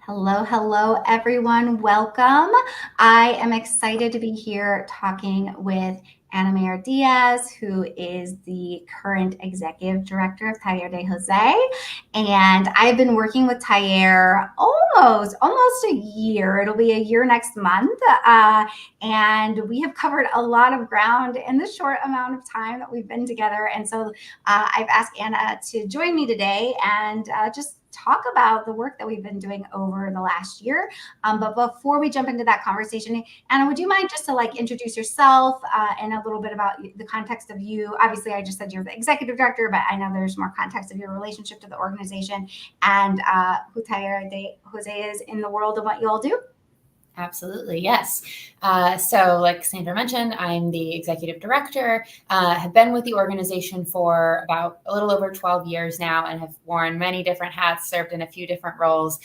Hello, everyone. Welcome. I am excited to be here talking with Ana Mayor Diaz, who is the current executive director of Taller de Jose. And I've been working with Taller almost a year. It'll be a year next month. And we have covered a lot of ground in the short amount of time that we've been together. And so I've asked Ana to join me today and just talk about the work that we've been doing over the last year. But before we jump into that conversation, Ana, would you mind just to introduce yourself and a little bit about the context of you? Obviously, I just said you're the executive director, but I know there's more context of your relationship to the organization and who Taller de Jose is in the world and what you all do. Absolutely, yes. So like Sandra mentioned, I'm the executive director, have been with the organization for about a little over 12 years now and have worn many different hats, served in a few different roles.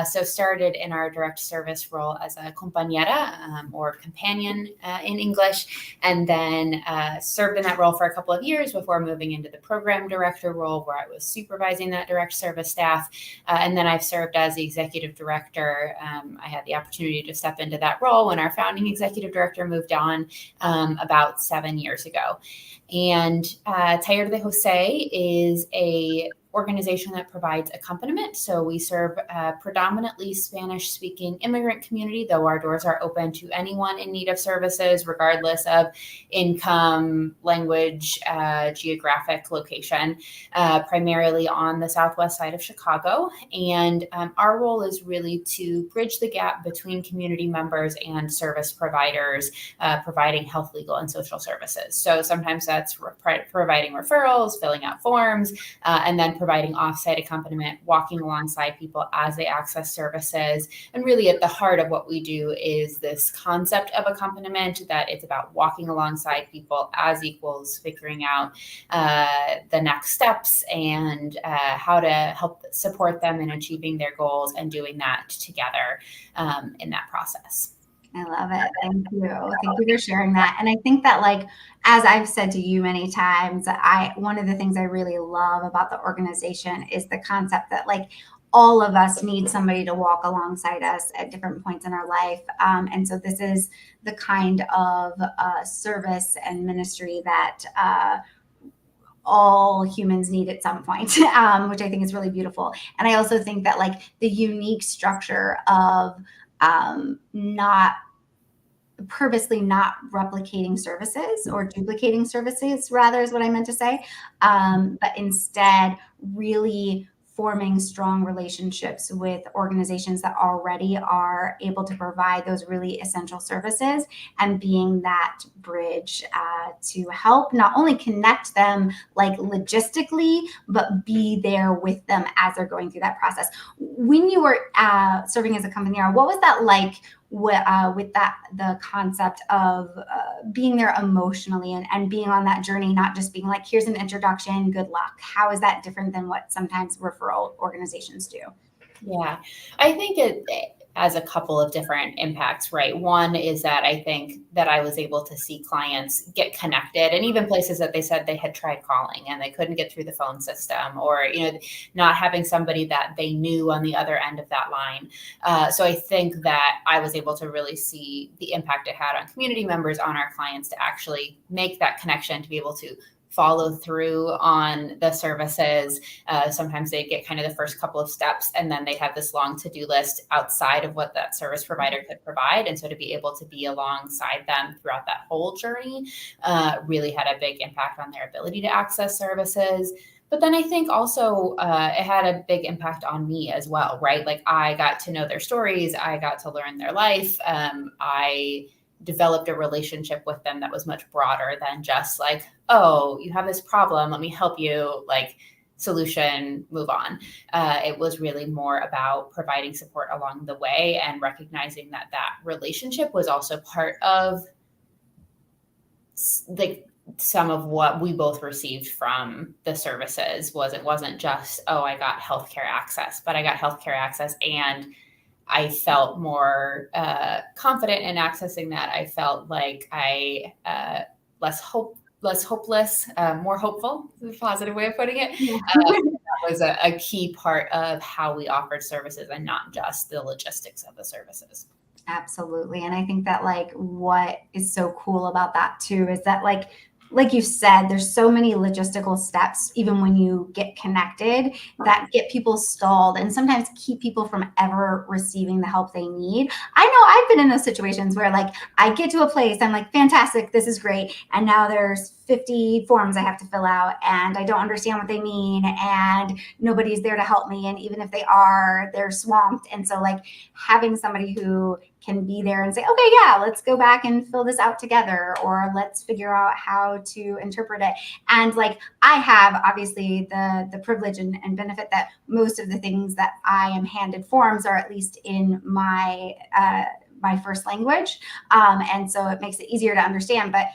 So started in our direct service role as a compañera or companion in English, and then served in that role for a couple of years before moving into the program director role where I was supervising that direct service staff. And then I've served as the executive director. I had the opportunity to step into that role when our founding executive director moved on about 7 years ago. And Taller de Jose is a organization that provides accompaniment. So we serve a predominantly Spanish-speaking immigrant community, though our doors are open to anyone in need of services, regardless of income, language, geographic location, primarily on the southwest side of Chicago. And our role is really to bridge the gap between community members and service providers, providing health, legal, and social services. So sometimes that's providing referrals, filling out forms, and then providing offsite accompaniment, walking alongside people as they access services. And really at the heart of what we do is this concept of accompaniment, that it's about walking alongside people as equals, figuring out the next steps and how to help support them in achieving their goals and doing that together in that process. I love it. Thank you. Thank you for sharing that. And I think that as I've said to you many times, one of the things I really love about the organization is the concept that all of us need somebody to walk alongside us at different points in our life. And so this is the kind of service and ministry that all humans need at some point, which I think is really beautiful. And I also think that the unique structure of not purposely not replicating services or duplicating services, rather, is what I meant to say, but instead really forming strong relationships with organizations that already are able to provide those really essential services and being that bridge to help not only connect them logistically, but be there with them as they're going through that process. When you were serving as a compañera, what was that like with the concept of being there emotionally and being on that journey, not just being here's an introduction, good luck? How is that different than what sometimes referral organizations do? Yeah, I think it has a couple of different impacts, right? One is that I think that I was able to see clients get connected, and even places that they said they had tried calling and they couldn't get through the phone system, or not having somebody that they knew on the other end of that line. So I think that I was able to really see the impact it had on community members, on our clients, to actually make that connection, to be able to follow through on the services. Sometimes they get kind of the first couple of steps, and then they have this long to-do list outside of what that service provider could provide. And so to be able to be alongside them throughout that whole journey really had a big impact on their ability to access services. But then I think also it had a big impact on me as well, right? I got to know their stories. I got to learn their life. I developed a relationship with them that was much broader than just oh, you have this problem, let me help you, solution, move on. It was really more about providing support along the way and recognizing that relationship was also part of some of what we both received from the services. It wasn't just, oh, I got healthcare access, but I got healthcare access and I felt more confident in accessing that. I felt like I less hopeless, more hopeful, is a positive way of putting it, was a key part of how we offered services and not just the logistics of the services. Absolutely. And I think that like what is so cool about that too is that like you said, there's so many logistical steps, even when you get connected, that get people stalled and sometimes keep people from ever receiving the help they need. I know I've been in those situations where like I get to a place, I'm like, fantastic, this is great. And now there's 50 forms I have to fill out and I don't understand what they mean and nobody's there to help me. And even if they are, they're swamped. And so like having somebody who can be there and say, okay, yeah, let's go back and fill this out together, or let's figure out how to interpret it. And like I have obviously the privilege and benefit that most of the things that I am handed forms are at least in my first language. And so it makes it easier to understand. But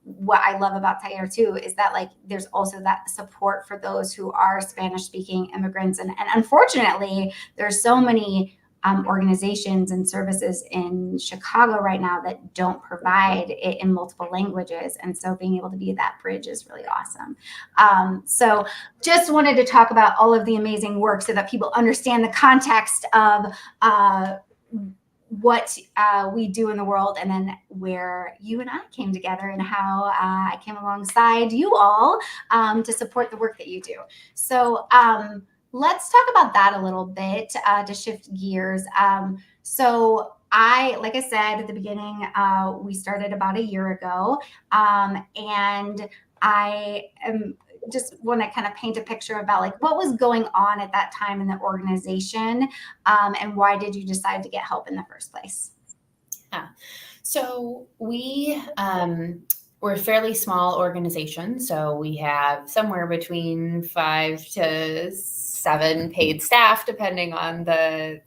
what I love about Taller too is that like there's also that support for those who are Spanish speaking immigrants. And unfortunately, there's so many organizations and services in Chicago right now that don't provide it in multiple languages. And so being able to be that bridge is really awesome. So just wanted to talk about all of the amazing work so that people understand the context of what we do in the world, and then where you and I came together and how I came alongside you all to support the work that you do. So let's talk about that a little bit to shift gears. So like I said at the beginning, we started about a year ago, and I am just want to kind of paint a picture about like what was going on at that time in the organization, and why did you decide to get help in the first place? Yeah. So we're a fairly small organization. So we have somewhere between 5 to 7 paid staff, depending on the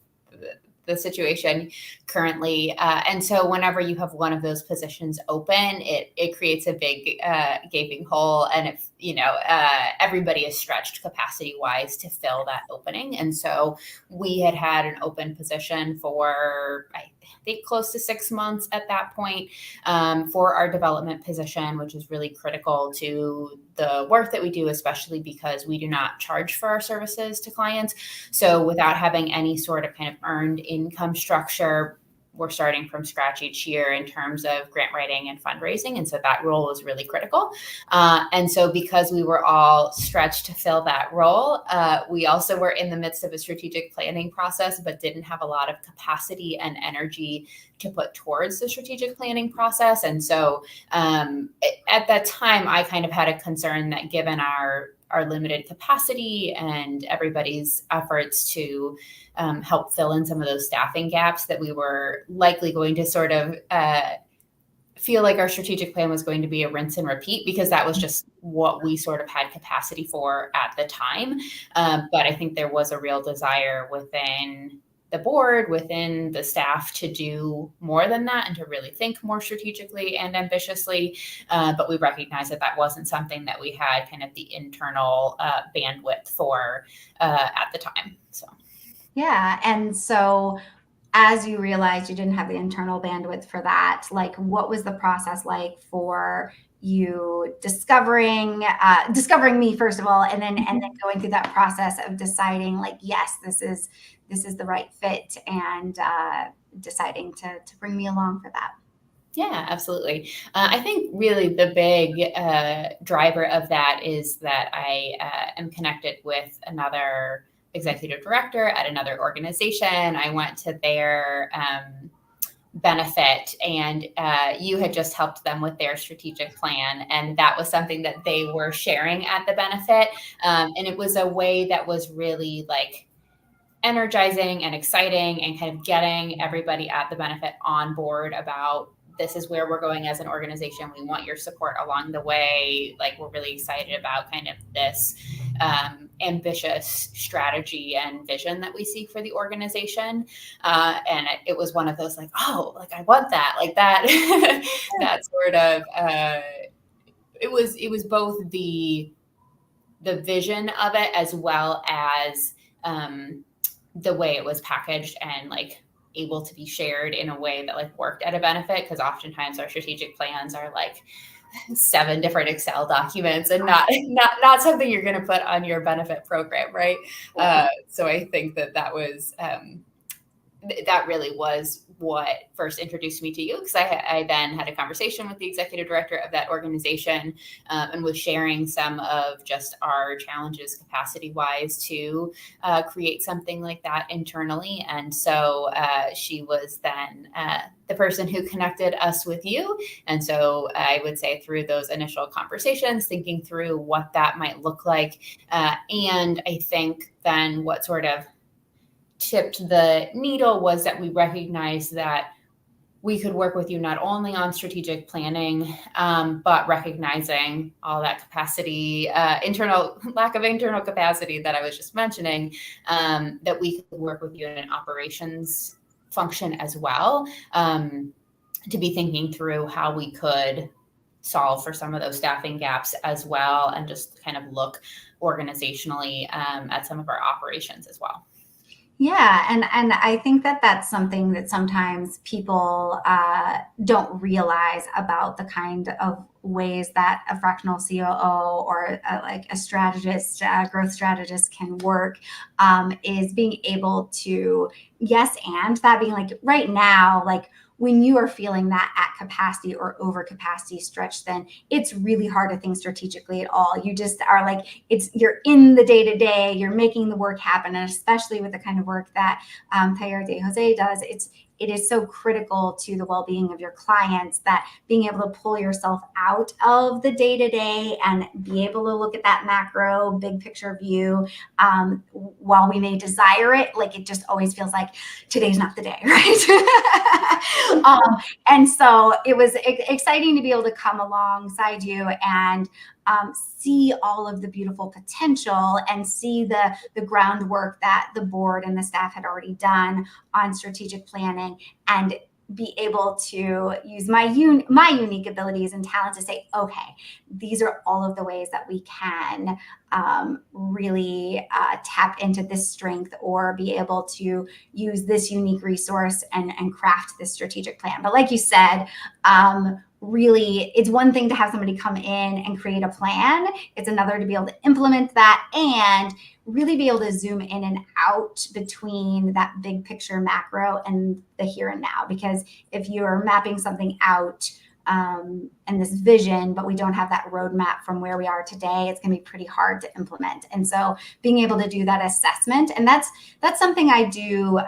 situation currently. And so whenever you have one of those positions open, it creates a big gaping hole. And if, everybody is stretched capacity wise to fill that opening. And so we had an open position for, I think, close to 6 months at that point, for our development position, which is really critical to the work that we do, especially because we do not charge for our services to clients. So without having any sort of kind of earned income structure, we're starting from scratch each year in terms of grant writing and fundraising. And so that role was really critical. And so because we were all stretched to fill that role, we also were in the midst of a strategic planning process, but didn't have a lot of capacity and energy to put towards the strategic planning process. And so at that time, I kind of had a concern that given our limited capacity and everybody's efforts to help fill in some of those staffing gaps, that we were likely going to sort of feel like our strategic plan was going to be a rinse and repeat, because that was just what we sort of had capacity for at the time. But I think there was a real desire within the board, within the staff, to do more than that and to really think more strategically and ambitiously. But we recognized that wasn't something that we had kind of the internal bandwidth for at the time. So. Yeah. And so as you realized you didn't have the internal bandwidth for that, like what was the process like for you discovering me, first of all, and then going through that process of deciding like, yes, this is the right fit, and deciding to bring me along for that? Yeah, absolutely. I think really the big driver of that is that I am connected with another executive director at another organization. I went to their benefit, and you had just helped them with their strategic plan. And that was something that they were sharing at the benefit. And it was a way that was really like energizing and exciting, and kind of getting everybody at the benefit on board about, this is where we're going as an organization. We want your support along the way. Like, we're really excited about kind of this ambitious strategy and vision that we see for the organization. And it was one of those like, oh, like I want that, like that, that sort of, it was both the vision of it as well as the way it was packaged and like able to be shared in a way that like worked at a benefit. Because oftentimes our strategic plans are like 7 different Excel documents and not something you're going to put on your benefit program, right? So I think that was that really was what first introduced me to you, because I then had a conversation with the executive director of that organization and was sharing some of just our challenges capacity wise to create something like that internally. And so she was then the person who connected us with you. And so I would say through those initial conversations, thinking through what that might look like. And I think then what sort of tipped the needle was that we recognized that we could work with you not only on strategic planning, but recognizing all that capacity, internal lack of internal capacity that I was just mentioning, that we could work with you in an operations function as well, to be thinking through how we could solve for some of those staffing gaps as well, and just kind of look organizationally at some of our operations as well. Yeah, and I think that that's something that sometimes people don't realize about the kind of ways that a fractional COO or like a strategist, growth strategist can work, is being able to, yes, and that being like right now, like when you are feeling that at capacity or over capacity stretch, then it's really hard to think strategically at all. You just are like, you're in the day to day, you're making the work happen. And especially with the kind of work that Taller de Jose does, it is so critical to the well-being of your clients that being able to pull yourself out of the day-to-day and be able to look at that macro big picture view, while we may desire it, like it just always feels like today's not the day, right? And so it was exciting to be able to come alongside you and see all of the beautiful potential and see the groundwork that the board and the staff had already done on strategic planning, and be able to use my unique abilities and talents to say, okay, these are all of the ways that we can really tap into this strength, or be able to use this unique resource and craft this strategic plan. But like you said, really, it's one thing to have somebody come in and create a plan. It's another to be able to implement that and really be able to zoom in and out between that big picture macro and the here and now. Because if you're mapping something out and this vision, but we don't have that roadmap from where we are today, it's going to be pretty hard to implement. And so being able to do that assessment, and that's something I do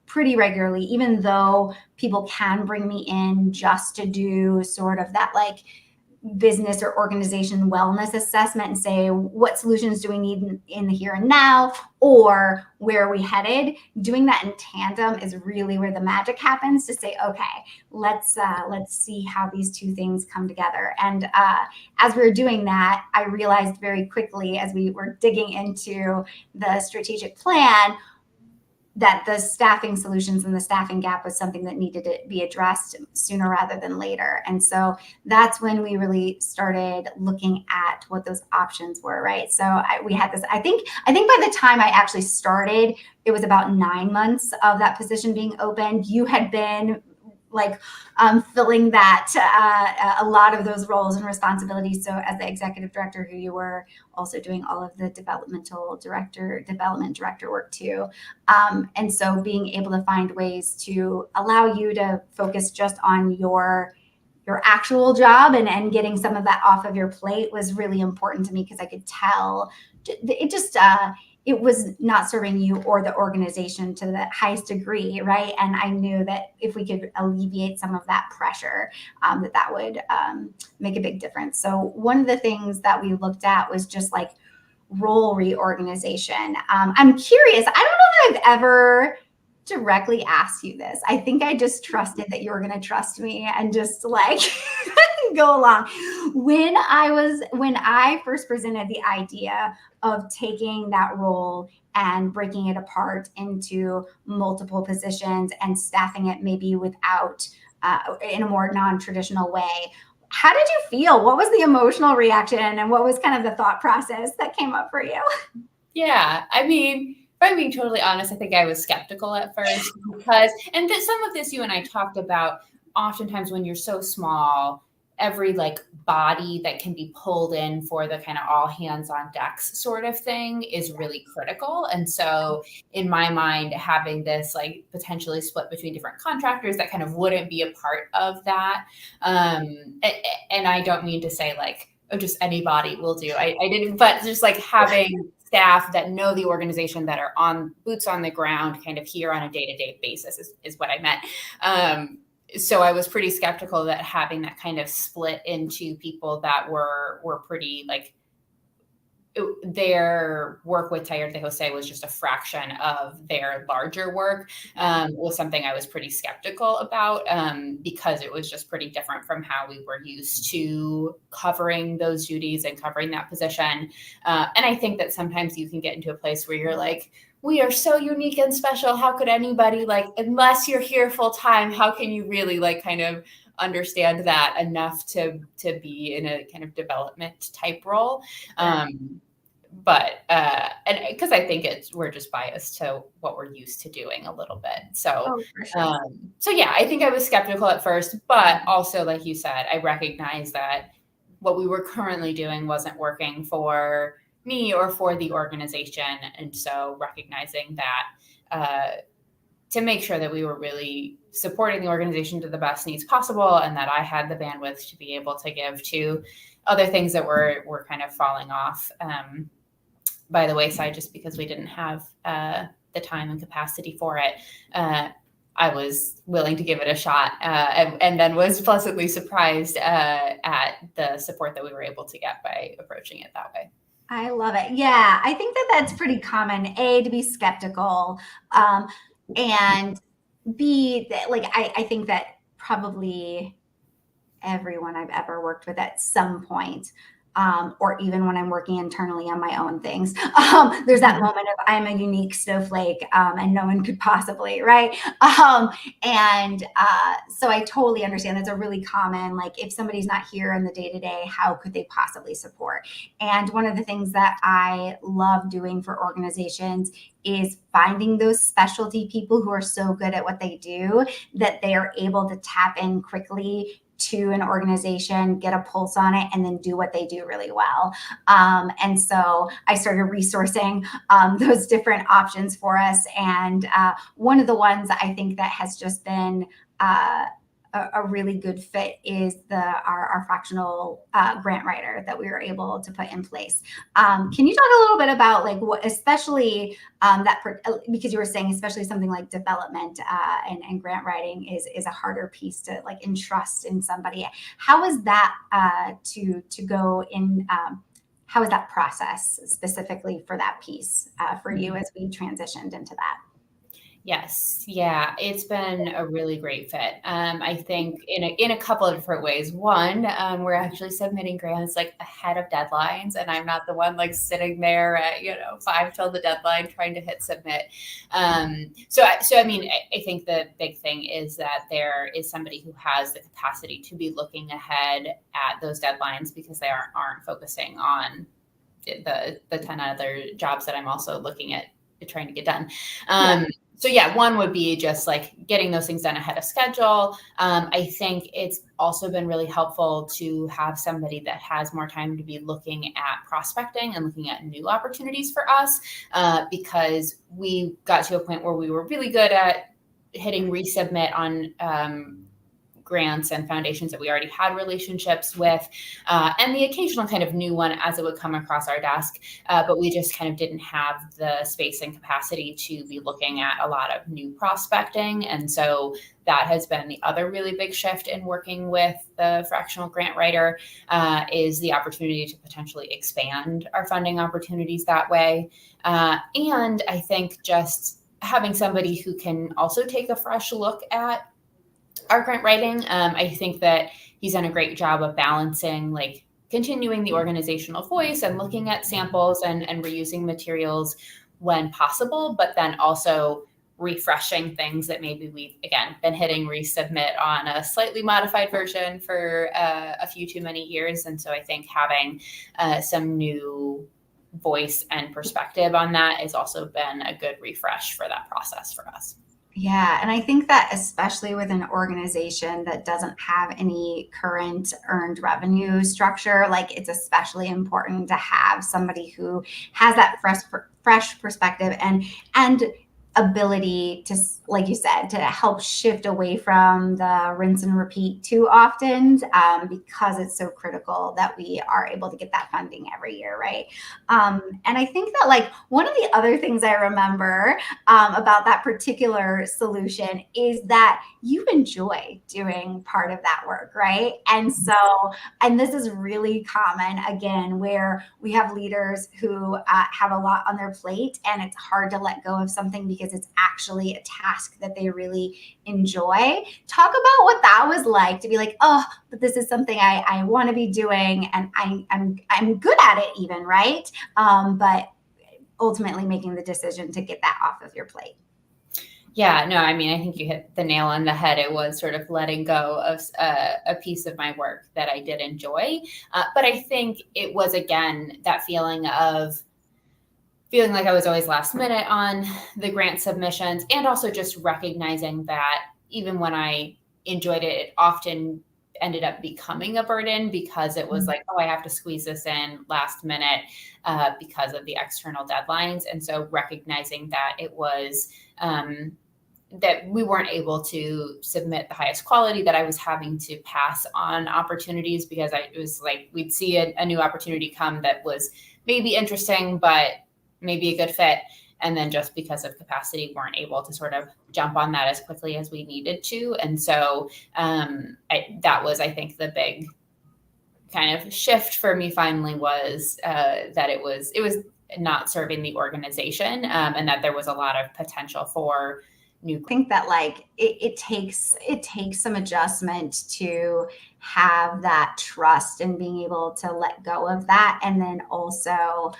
pretty regularly, even though people can bring me in just to do sort of that like business or organization wellness assessment and say, what solutions do we need in the here and now, or where are we headed? Doing that in tandem is really where the magic happens, to say, okay, let's see how these two things come together. And as we were doing that, I realized very quickly as we were digging into the strategic plan that the staffing solutions and the staffing gap was something that needed to be addressed sooner rather than later. And so that's when we really started looking at what those options were, right? So we had this, I think by the time I actually started, it was about 9 months of that position being open. You had been like filling that a lot of those roles and responsibilities. So as the executive director, who you were also doing all of the development director work too. And so being able to find ways to allow you to focus just on your actual job and getting some of that off of your plate was really important to me, because I could tell it was not serving you or the organization to the highest degree, right? And I knew that if we could alleviate some of that pressure, that would make a big difference. So one of the things that we looked at was just like role reorganization. I'm curious, I don't know that I've ever directly asked you this. I think I just trusted that you were going to trust me and just like go along. When I first presented the idea of taking that role and breaking it apart into multiple positions and staffing it maybe without in a more non-traditional way, how did you feel? What was the emotional reaction, and what was kind of the thought process that came up for you? Yeah, I mean, if I'm being totally honest, I think I was skeptical at first because, some of this you and I talked about, oftentimes when you're so small, every like body that can be pulled in for the kind of all hands on decks sort of thing is really critical. And so in my mind, having this like potentially split between different contractors that kind of wouldn't be a part of that. And I don't mean to say like, oh, just anybody will do. I didn't, but just like having staff that know the organization, that are on boots on the ground, kind of here on a day-to-day basis is what I meant. So I was pretty skeptical that having that kind of split into people that were pretty like, their work with Taller de Jose was just a fraction of their larger work, was something I was pretty skeptical about, because it was just pretty different from how we were used to covering those duties and covering that position. And I think that sometimes you can get into a place where you're like, we are so unique and special. How could anybody, like, unless you're here full time, how can you really like kind of understand that enough to be in a kind of development type role? But and because I think we're just biased to what we're used to doing a little bit. So, for sure. So yeah, I think I was skeptical at first, but also, like you said, I recognize that what we were currently doing wasn't working for me or for the organization. And so recognizing that, to make sure that we were really supporting the organization to the best needs possible, and that I had the bandwidth to be able to give to other things that were kind of falling off by the wayside, just because we didn't have the time and capacity for it. I was willing to give it a shot, and then was pleasantly surprised at the support that we were able to get by approaching it that way. I love it. Yeah, I think that that's pretty common, A, to be skeptical, and B, like, I think that probably everyone I've ever worked with at some point, or even when I'm working internally on my own things, there's that moment of I'm a unique snowflake, and no one could possibly, right? So I totally understand. That's a really common, like, if somebody's not here in the day to day, how could they possibly support? And one of the things that I love doing for organizations is finding those specialty people who are so good at what they do that they are able to tap in quickly to an organization, get a pulse on it, and then do what they do really well. And so I started resourcing those different options for us. And one of the ones I think that has just been a really good fit is our fractional grant writer that we were able to put in place. Can you talk a little bit about like what, especially because you were saying especially something like development and grant writing is a harder piece to like entrust in somebody. How is that to go in? How is that process specifically for that piece for you as we transitioned into that? Yes. Yeah. It's been a really great fit. I think in a couple of different ways. One, we're actually submitting grants like ahead of deadlines, and I'm not the one like sitting there at, 5 till the deadline trying to hit submit. So I mean, I think the big thing is that there is somebody who has the capacity to be looking ahead at those deadlines, because they aren't focusing on the 10 other jobs that I'm also looking at trying to get done. So yeah, one would be just like getting those things done ahead of schedule. I think it's also been really helpful to have somebody that has more time to be looking at prospecting and looking at new opportunities for us, because we got to a point where we were really good at hitting resubmit on grants and foundations that we already had relationships with, and the occasional kind of new one as it would come across our desk. But we just kind of didn't have the space and capacity to be looking at a lot of new prospecting. And so that has been the other really big shift in working with the fractional grant writer, is the opportunity to potentially expand our funding opportunities that way. And I think just having somebody who can also take a fresh look at our grant writing. I think that he's done a great job of balancing like continuing the organizational voice and looking at samples and reusing materials when possible, but then also refreshing things that maybe we've, again, been hitting resubmit on a slightly modified version for a few too many years. And so I think having some new voice and perspective on that has also been a good refresh for that process for us. Yeah, and I think that especially with an organization that doesn't have any current earned revenue structure, like it's especially important to have somebody who has that fresh perspective and ability to, like you said, to help shift away from the rinse and repeat too often, because it's so critical that we are able to get that funding every year, right? And I think that like one of the other things I remember about that particular solution is that you enjoy doing part of that work, right? And so, and this is really common again, where we have leaders who have a lot on their plate and it's hard to let go of something because it's actually a task that they really enjoy. Talk about what that was like to be like, oh, but this is something I want to be doing and I'm good at it even, right? But ultimately making the decision to get that off of your plate. Yeah, no, I mean, I think you hit the nail on the head. It was sort of letting go of a piece of my work that I did enjoy. But I think it was, again, that feeling like I was always last minute on the grant submissions, and also just recognizing that even when I enjoyed it, it often ended up becoming a burden because it was like, oh, I have to squeeze this in last minute because of the external deadlines. And so recognizing that it was that we weren't able to submit the highest quality, that I was having to pass on opportunities because it was like we'd see a new opportunity come that was maybe interesting, but maybe a good fit. And then just because of capacity, weren't able to sort of jump on that as quickly as we needed to. And so that was, I think, the big kind of shift for me finally was that it was not serving the organization, and that there was a lot of potential for new. I think that like it takes some adjustment to have that trust and being able to let go of that, and then also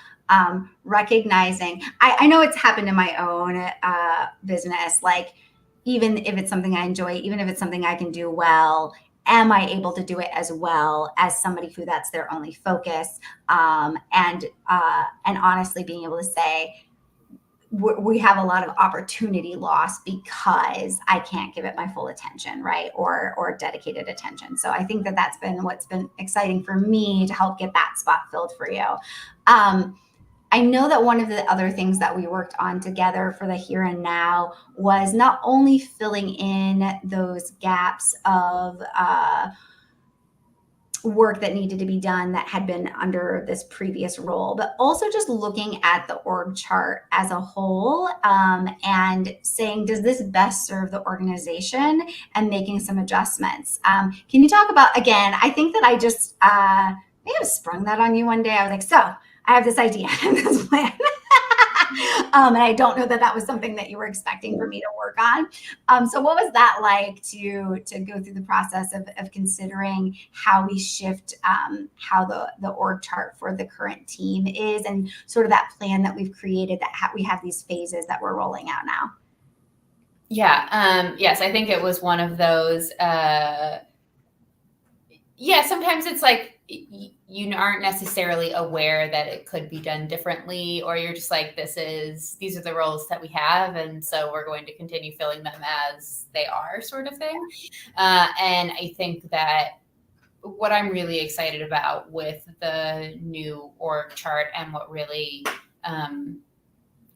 recognizing. I know it's happened in my own business. Like even if it's something I enjoy, even if it's something I can do well, am I able to do it as well as somebody who that's their only focus? And honestly, being able to say, we have a lot of opportunity loss because I can't give it my full attention, right? Or dedicated attention. So I think that that's been what's been exciting for me to help get that spot filled for you. I know that one of the other things that we worked on together for the here and now was not only filling in those gaps of work that needed to be done that had been under this previous role, but also just looking at the org chart as a whole, and saying, does this best serve the organization, and making some adjustments. Can you talk about, again, I think that I just may have sprung that on you one day. I was like, so I have this idea and this plan. And I don't know that that was something that you were expecting for me to work on. So what was that like to go through the process of considering how we shift, how the org chart for the current team is, and sort of that plan that we've created, that we have these phases that we're rolling out now? Yeah. Yes, I think it was one of those. Yeah, sometimes it's like you aren't necessarily aware that it could be done differently, or you're just like, these are the roles that we have, and so we're going to continue filling them as they are, sort of thing. And I think that what I'm really excited about with the new org chart, and what really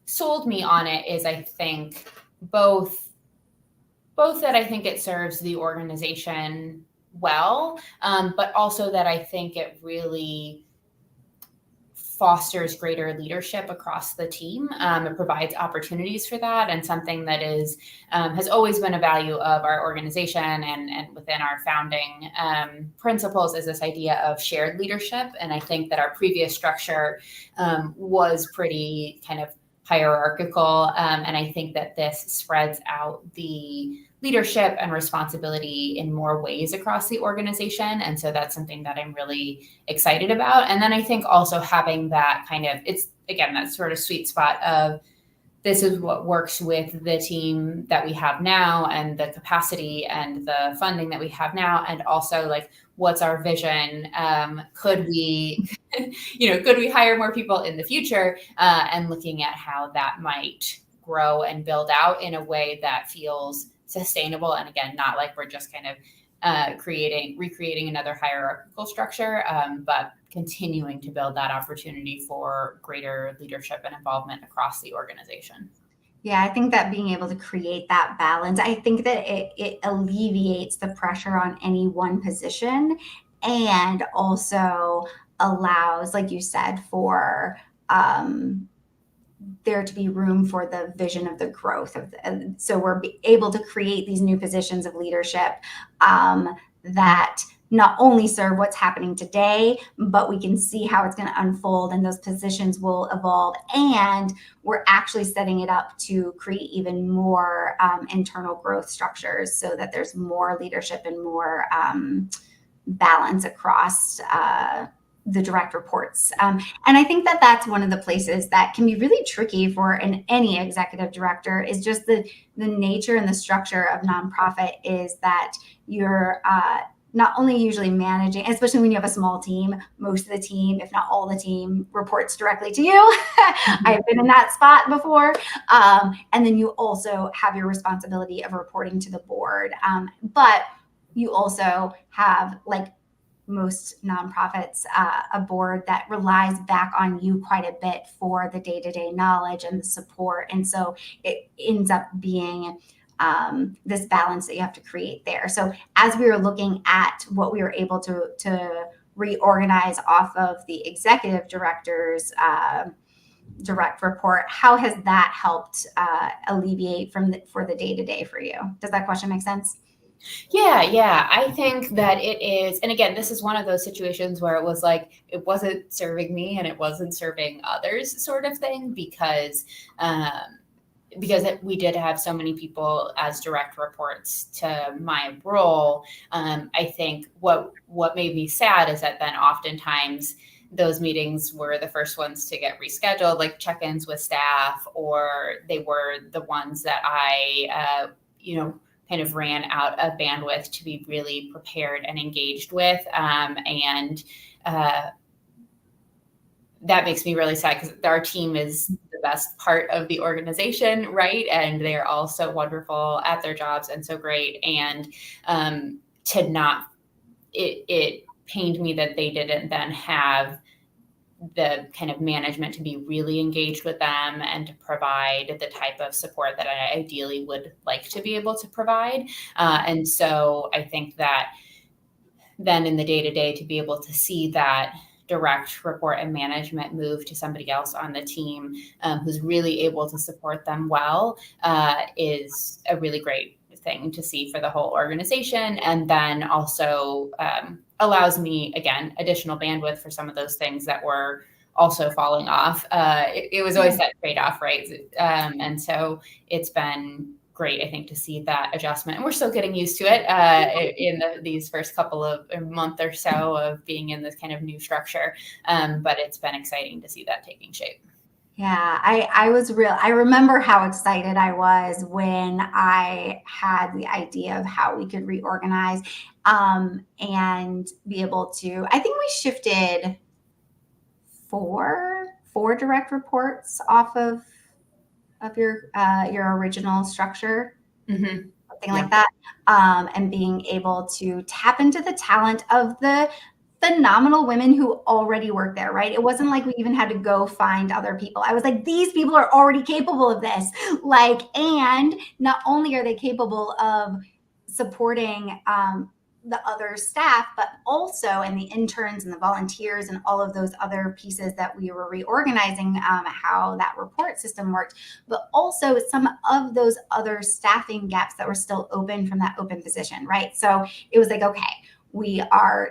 sold me on it, is I think both that I think it serves the organization well, but also that I think it really fosters greater leadership across the team. It provides opportunities for that, and something that is has always been a value of our organization, and within our founding principles, is this idea of shared leadership. And I think that our previous structure was pretty kind of hierarchical, and I think that this spreads out the leadership and responsibility in more ways across the organization. And so that's something that I'm really excited about. And then I think also having that kind of, it's again, that sort of sweet spot of, this is what works with the team that we have now, and the capacity and the funding that we have now. And also, like, what's our vision? Could we, could we hire more people in the future? And looking at how that might grow and build out in a way that feels sustainable. And again, not like we're just kind of recreating another hierarchical structure, but continuing to build that opportunity for greater leadership and involvement across the organization. Yeah, I think that being able to create that balance, I think that it alleviates the pressure on any one position, and also allows, like you said, for there to be room for the vision of the growth of so we're able to create these new positions of leadership that not only serve what's happening today, but we can see how it's going to unfold, and those positions will evolve, and we're actually setting it up to create even more internal growth structures so that there's more leadership and more balance across the direct reports. And I think that that's one of the places that can be really tricky for any executive director, is just the nature and the structure of nonprofit, is that you're not only usually managing, especially when you have a small team, most of the team, if not all the team, reports directly to you. I've been in that spot before. And then you also have your responsibility of reporting to the board. But you also have, like most nonprofits, a board that relies back on you quite a bit for the day-to-day knowledge and the support. And so it ends up being this balance that you have to create there. So as we were looking at what we were able to reorganize off of the executive director's direct report, how has that helped alleviate for the day-to-day for you? Does that question make sense? Yeah. I think that it is. And again, this is one of those situations where it was like, it wasn't serving me and it wasn't serving others sort of thing, because we did have so many people as direct reports to my role. I think what made me sad is that then oftentimes those meetings were the first ones to get rescheduled, like check-ins with staff, or they were the ones that I, kind of ran out of bandwidth to be really prepared and engaged with. And that makes me really sad, because our team is the best part of the organization, right? And they're all so wonderful at their jobs and so great. And it pained me that they didn't then have the kind of management to be really engaged with them and to provide the type of support that I ideally would like to be able to provide. And so I think that then in the day-to-day, to be able to see that direct report and management move to somebody else on the team who's really able to support them well is a really great thing to see for the whole organization. And then also allows me, again, additional bandwidth for some of those things that were also falling off. It was always that trade-off, right? And so it's been great, I think, to see that adjustment. And we're still getting used to it in these first couple of a month or so of being in this kind of new structure. But it's been exciting to see that taking shape. Yeah, I remember how excited I was when I had the idea of how we could reorganize and be able to, I think we shifted four direct reports off of your original structure. Mm-hmm. Something like that. And being able to tap into the talent of the phenomenal women who already work there, right? It wasn't like we even had to go find other people. I was like, these people are already capable of this. And not only are they capable of supporting the other staff, but also, and the interns and the volunteers and all of those other pieces that we were reorganizing, how that report system worked, but also some of those other staffing gaps that were still open from that open position, right? So it was like, okay,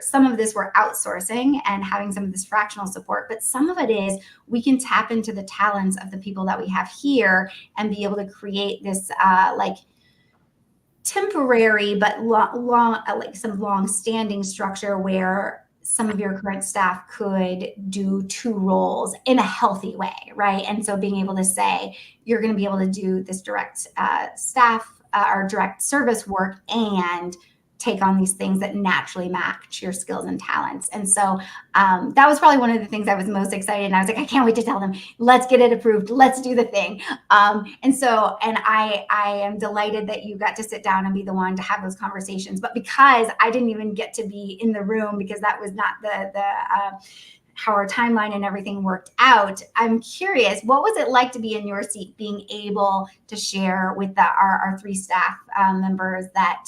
some of this we're outsourcing and having some of this fractional support, but some of it is we can tap into the talents of the people that we have here and be able to create this temporary but some long-standing structure where some of your current staff could do two roles in a healthy way, right? And so being able to say, you're going to be able to do this direct staff or direct service work and take on these things that naturally match your skills and talents. And so that was probably one of the things I was most excited. And I was like, I can't wait to tell them, let's get it approved. Let's do the thing. And I am delighted that you got to sit down and be the one to have those conversations. But because I didn't even get to be in the room, because that was not how our timeline and everything worked out, I'm curious, what was it like to be in your seat, being able to share with our 3 staff members that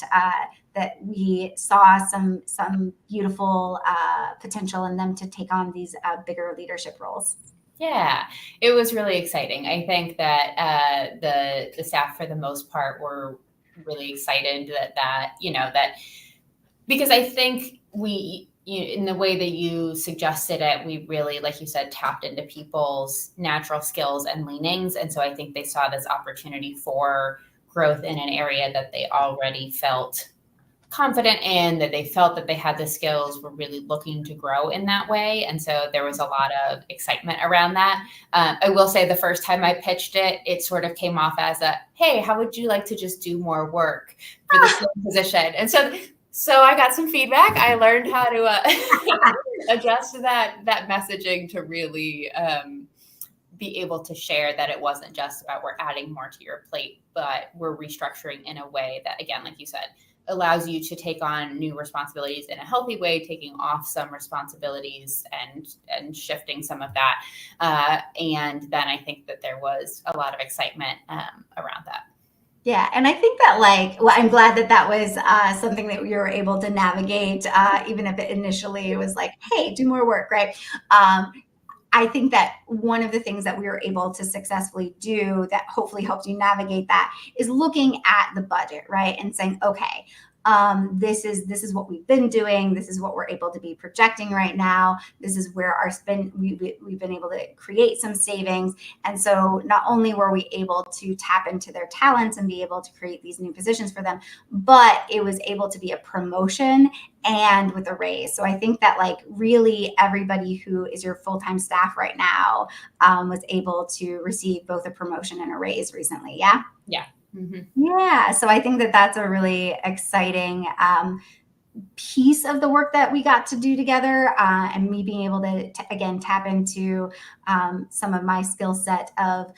we saw some beautiful potential in them to take on these bigger leadership roles? Yeah, it was really exciting. I think that the staff, for the most part, were really excited that because I think in the way that you suggested it, we really, like you said, tapped into people's natural skills and leanings. And so I think they saw this opportunity for growth in an area that they already felt confident in, that they felt that they had the skills, were really looking to grow in that way. And so there was a lot of excitement around that. I will say the first time I pitched it, it sort of came off as hey, how would you like to just do more work for this position? And so I got some feedback. I learned how to adjust that messaging to really be able to share that it wasn't just about we're adding more to your plate, but we're restructuring in a way that, again, like you said, allows you to take on new responsibilities in a healthy way, taking off some responsibilities and shifting some of that. And then I think that there was a lot of excitement around that. Yeah. And I think that I'm glad that was something that you were able to navigate, even if it initially was like, hey, do more work, right? I think that one of the things that we were able to successfully do that hopefully helped you navigate that is looking at the budget, right? And saying, okay, this is what we've been doing. This is what we're able to be projecting right now. This is where our spend, we've been able to create some savings. And so not only were we able to tap into their talents and be able to create these new positions for them, but it was able to be a promotion and with a raise. So I think that really everybody who is your full-time staff right now was able to receive both a promotion and a raise recently. Yeah. Yeah. Mm-hmm. Yeah. So I think that that's a really exciting piece of the work that we got to do together, and me being able to again tap into some of my skill set of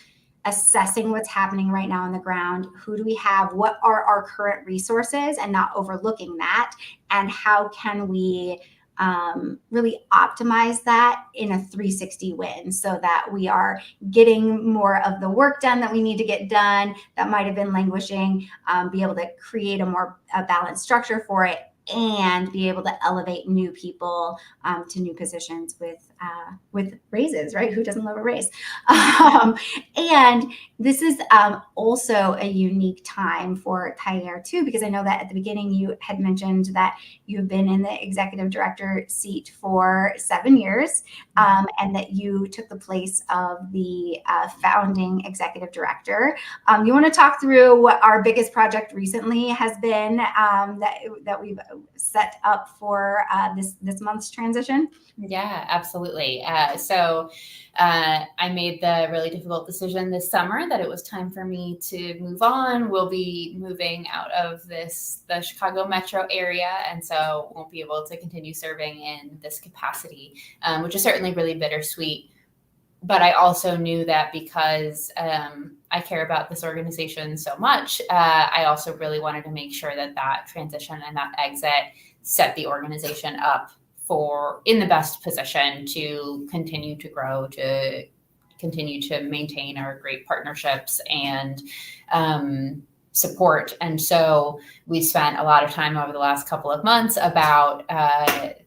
assessing what's happening right now on the ground. Who do we have? What are our current resources? And not overlooking that. And how can we really optimize that in a 360 win so that we are getting more of the work done that we need to get done that might have been languishing, be able to create a balanced structure for it, and be able to elevate new people to new positions with raises, right? Who doesn't love a raise? And this is also a unique time for Tye too, because I know that at the beginning you had mentioned that you've been in the executive director seat for 7 years, and that you took the place of the founding executive director. You want to talk through what our biggest project recently has been that we've set up for this month's transition? Yeah, absolutely. So I made the really difficult decision this summer that it was time for me to move on. We'll be moving out of the Chicago metro area, and so won't be able to continue serving in this capacity, which is certainly really bittersweet. But I also knew that because I care about this organization so much, I also really wanted to make sure that transition and that exit set the organization up in the best position to continue to grow, to continue to maintain our great partnerships and support. And so we spent a lot of time over the last couple of months about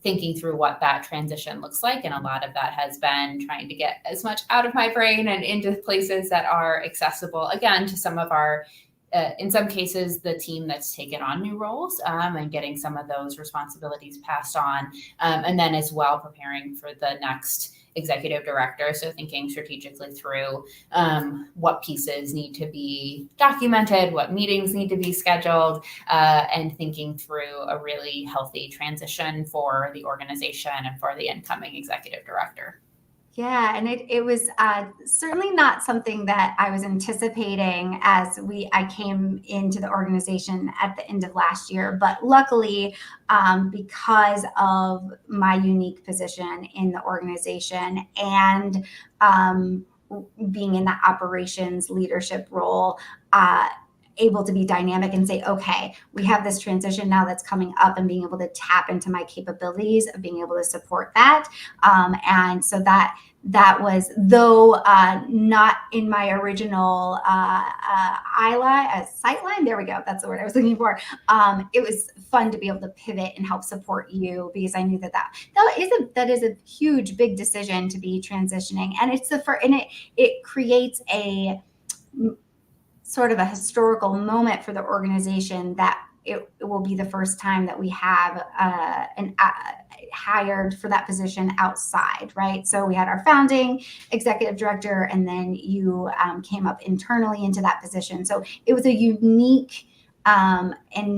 thinking through what that transition looks like. And a lot of that has been trying to get as much out of my brain and into places that are accessible, again, to some of our in some cases, the team that's taken on new roles and getting some of those responsibilities passed on. And then as well, preparing for the next executive director. So thinking strategically through what pieces need to be documented, what meetings need to be scheduled, and thinking through a really healthy transition for the organization and for the incoming executive director. Yeah, and it was certainly not something that I was anticipating as I came into the organization at the end of last year. But luckily, because of my unique position in the organization and being in that operations leadership role, uh, able to be dynamic and say, okay, we have this transition now that's coming up, and being able to tap into my capabilities of being able to support that. And so that was, though not in my original sight line. There we go. That's the word I was looking for. It was fun to be able to pivot and help support you, because I knew that is a huge, big decision to be transitioning, and it creates a sort of a historical moment for the organization, that it will be the first time that we have hired for that position outside, right? So we had our founding executive director, and then you came up internally into that position. So it was a unique and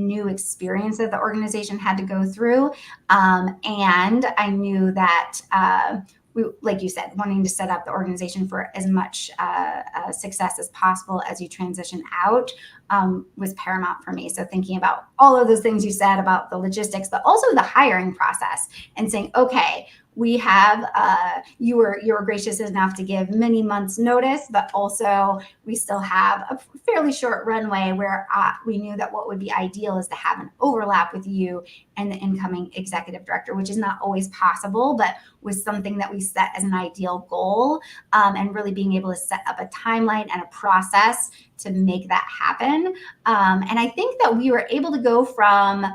new experience that the organization had to go through. And I knew that like you said, wanting to set up the organization for as much success as possible as you transition out was paramount for me. So thinking about all of those things you said about the logistics, but also the hiring process, and saying, okay, we have you were gracious enough to give many months notice, but also we still have a fairly short runway where we knew that what would be ideal is to have an overlap with you and the incoming executive director, which is not always possible, but was something that we set as an ideal goal, and really being able to set up a timeline and a process to make that happen. And I think that we were able to go from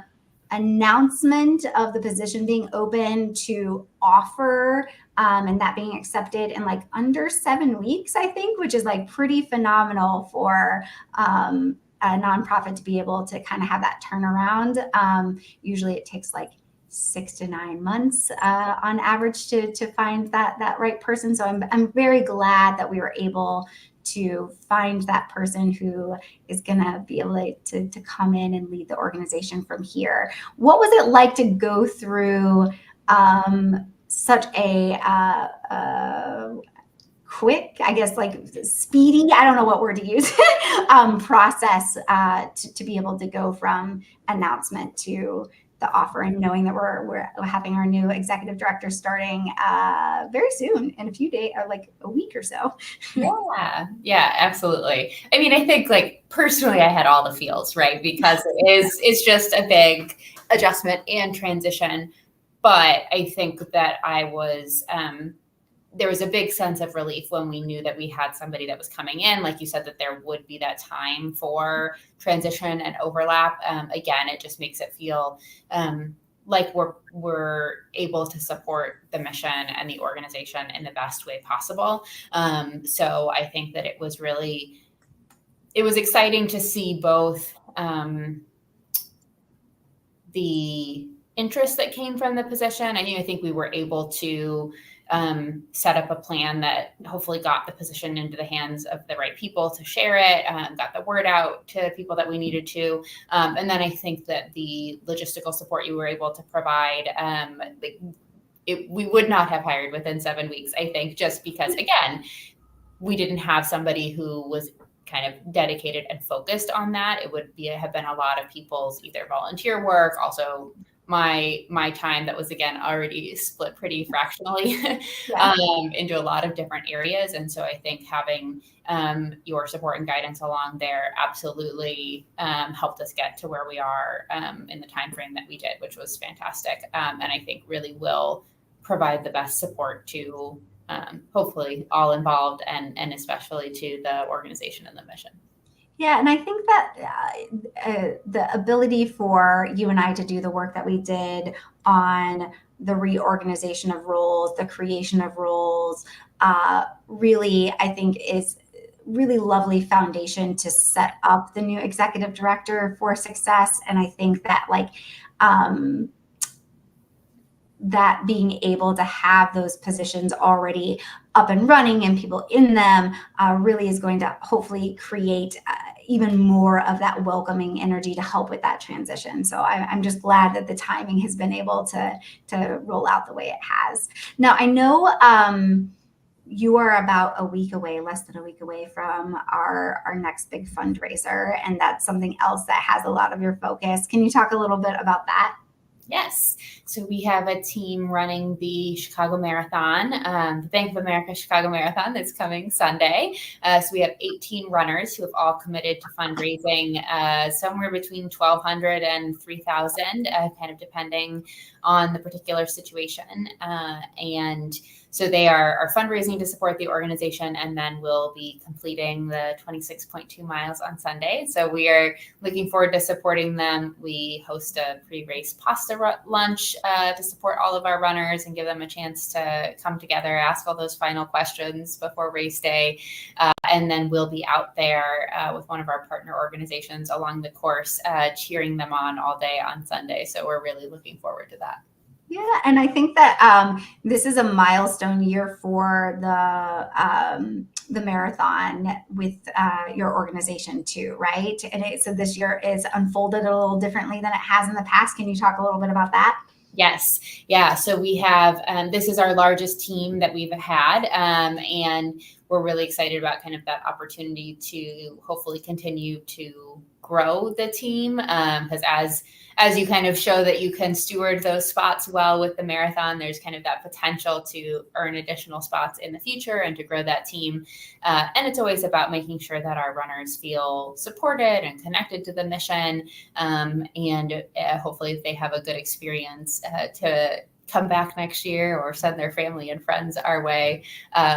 announcement of the position being open to offer, and that being accepted in like under 7 weeks, I think, which is like pretty phenomenal for a nonprofit to be able to kind of have that turnaround. Usually it takes like 6 to 9 months on average to find that right person. So I'm very glad that we were able to find that person who is going to be able to come in and lead the organization from here. What was it like to go through such a quick, I guess, like speedy, I don't know what word to use, process to be able to go from announcement to the offer, and knowing that we're having our new executive director starting very soon, in a few days, or like a week or so. Yeah, absolutely. I mean, I think like personally, I had all the feels, right? Because it's just a big adjustment and transition. But I think that there was a big sense of relief when we knew that we had somebody that was coming in. Like you said, that there would be that time for transition and overlap. Again, it just makes it feel like we're able to support the mission and the organization in the best way possible. So I think that it was exciting to see both the interest that came from the position. I think we were able to set up a plan that hopefully got the position into the hands of the right people to share it, got the word out to people that we needed to. And then I think that the logistical support you were able to provide, we would not have hired within 7 weeks, I think, just because, again, we didn't have somebody who was kind of dedicated and focused on that. It would have been a lot of people's either volunteer work, also my time that was, again, already split pretty fractionally into a lot of different areas. And so I think having your support and guidance along there absolutely helped us get to where we are in the time frame that we did, which was fantastic. And I think really will provide the best support to hopefully all involved, and especially to the organization and the mission. Yeah, and I think that the ability for you and I to do the work that we did on the reorganization of roles, the creation of roles, really, I think, is really lovely foundation to set up the new executive director for success. And I think that that being able to have those positions already up and running and people in them really is going to hopefully create even more of that welcoming energy to help with that transition. So I'm just glad that the timing has been able to roll out the way it has. Now, I know you are about a week away, less than a week away from our next big fundraiser, and that's something else that has a lot of your focus. Can you talk a little bit about that? Yes. So we have a team running the Chicago Marathon, the Bank of America Chicago Marathon that's coming Sunday. So we have 18 runners who have all committed to fundraising somewhere between 1,200 and 3,000, kind of depending on the particular situation. And so they are fundraising to support the organization, and then we'll be completing the 26.2 miles on Sunday. So we are looking forward to supporting them. We host a pre-race pasta lunch to support all of our runners and give them a chance to come together, ask all those final questions before race day. And then we'll be out there with one of our partner organizations along the course, cheering them on all day on Sunday. So we're really looking forward to that. Yeah, and I think that this is a milestone year for the marathon with your organization too, right? And so this year is unfolded a little differently than it has in the past. Can you talk a little bit about that? Yes. Yeah. So we have, this is our largest team that we've had. And we're really excited about kind of that opportunity to hopefully continue to grow the team. Because as you kind of show that you can steward those spots well with the marathon, there's kind of that potential to earn additional spots in the future and to grow that team. And it's always about making sure that our runners feel supported and connected to the mission. And hopefully they have a good experience to come back next year or send their family and friends our way.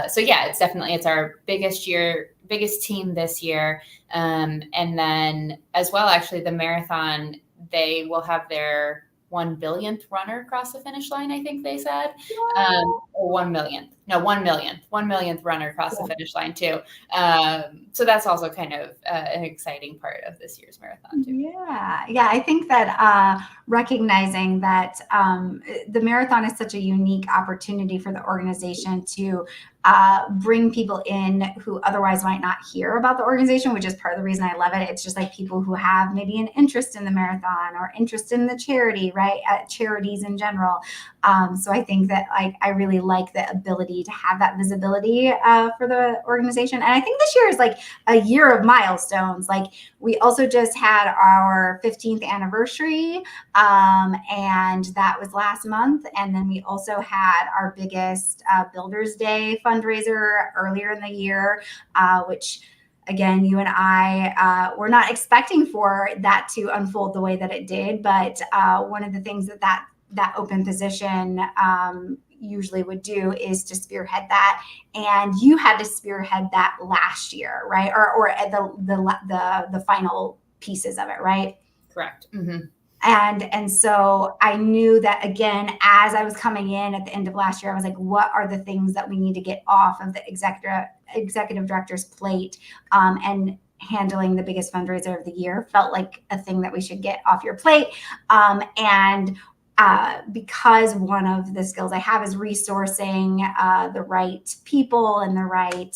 So yeah, it's our biggest team this year. And then as well, actually the marathon, they will have their 1 billionth runner across the finish line, I think they said, or 1 millionth. No, 1 millionth runner across the finish line too. So that's also kind of an exciting part of this year's marathon too. Yeah. I think that recognizing that the marathon is such a unique opportunity for the organization to bring people in who otherwise might not hear about the organization, which is part of the reason I love it. It's just like people who have maybe an interest in the marathon or interest in the charity, right? Charities in general. So I think that I really like the ability to have that visibility for the organization. And I think this year is like a year of milestones. Like we also just had our 15th anniversary, and that was last month. And then we also had our biggest Builders Day fundraiser earlier in the year, which again, you and I were not expecting for that to unfold the way that it did. But one of the things that open position usually would do is to spearhead that, and you had to spearhead that last year, right? Or the final pieces of it, right? Correct. Mm-hmm. And so I knew that, again, as I was coming in at the end of last year, I was like, what are the things that we need to get off of the executive director's plate? And handling the biggest fundraiser of the year felt like a thing that we should get off your plate. Because one of the skills I have is resourcing the right people and the right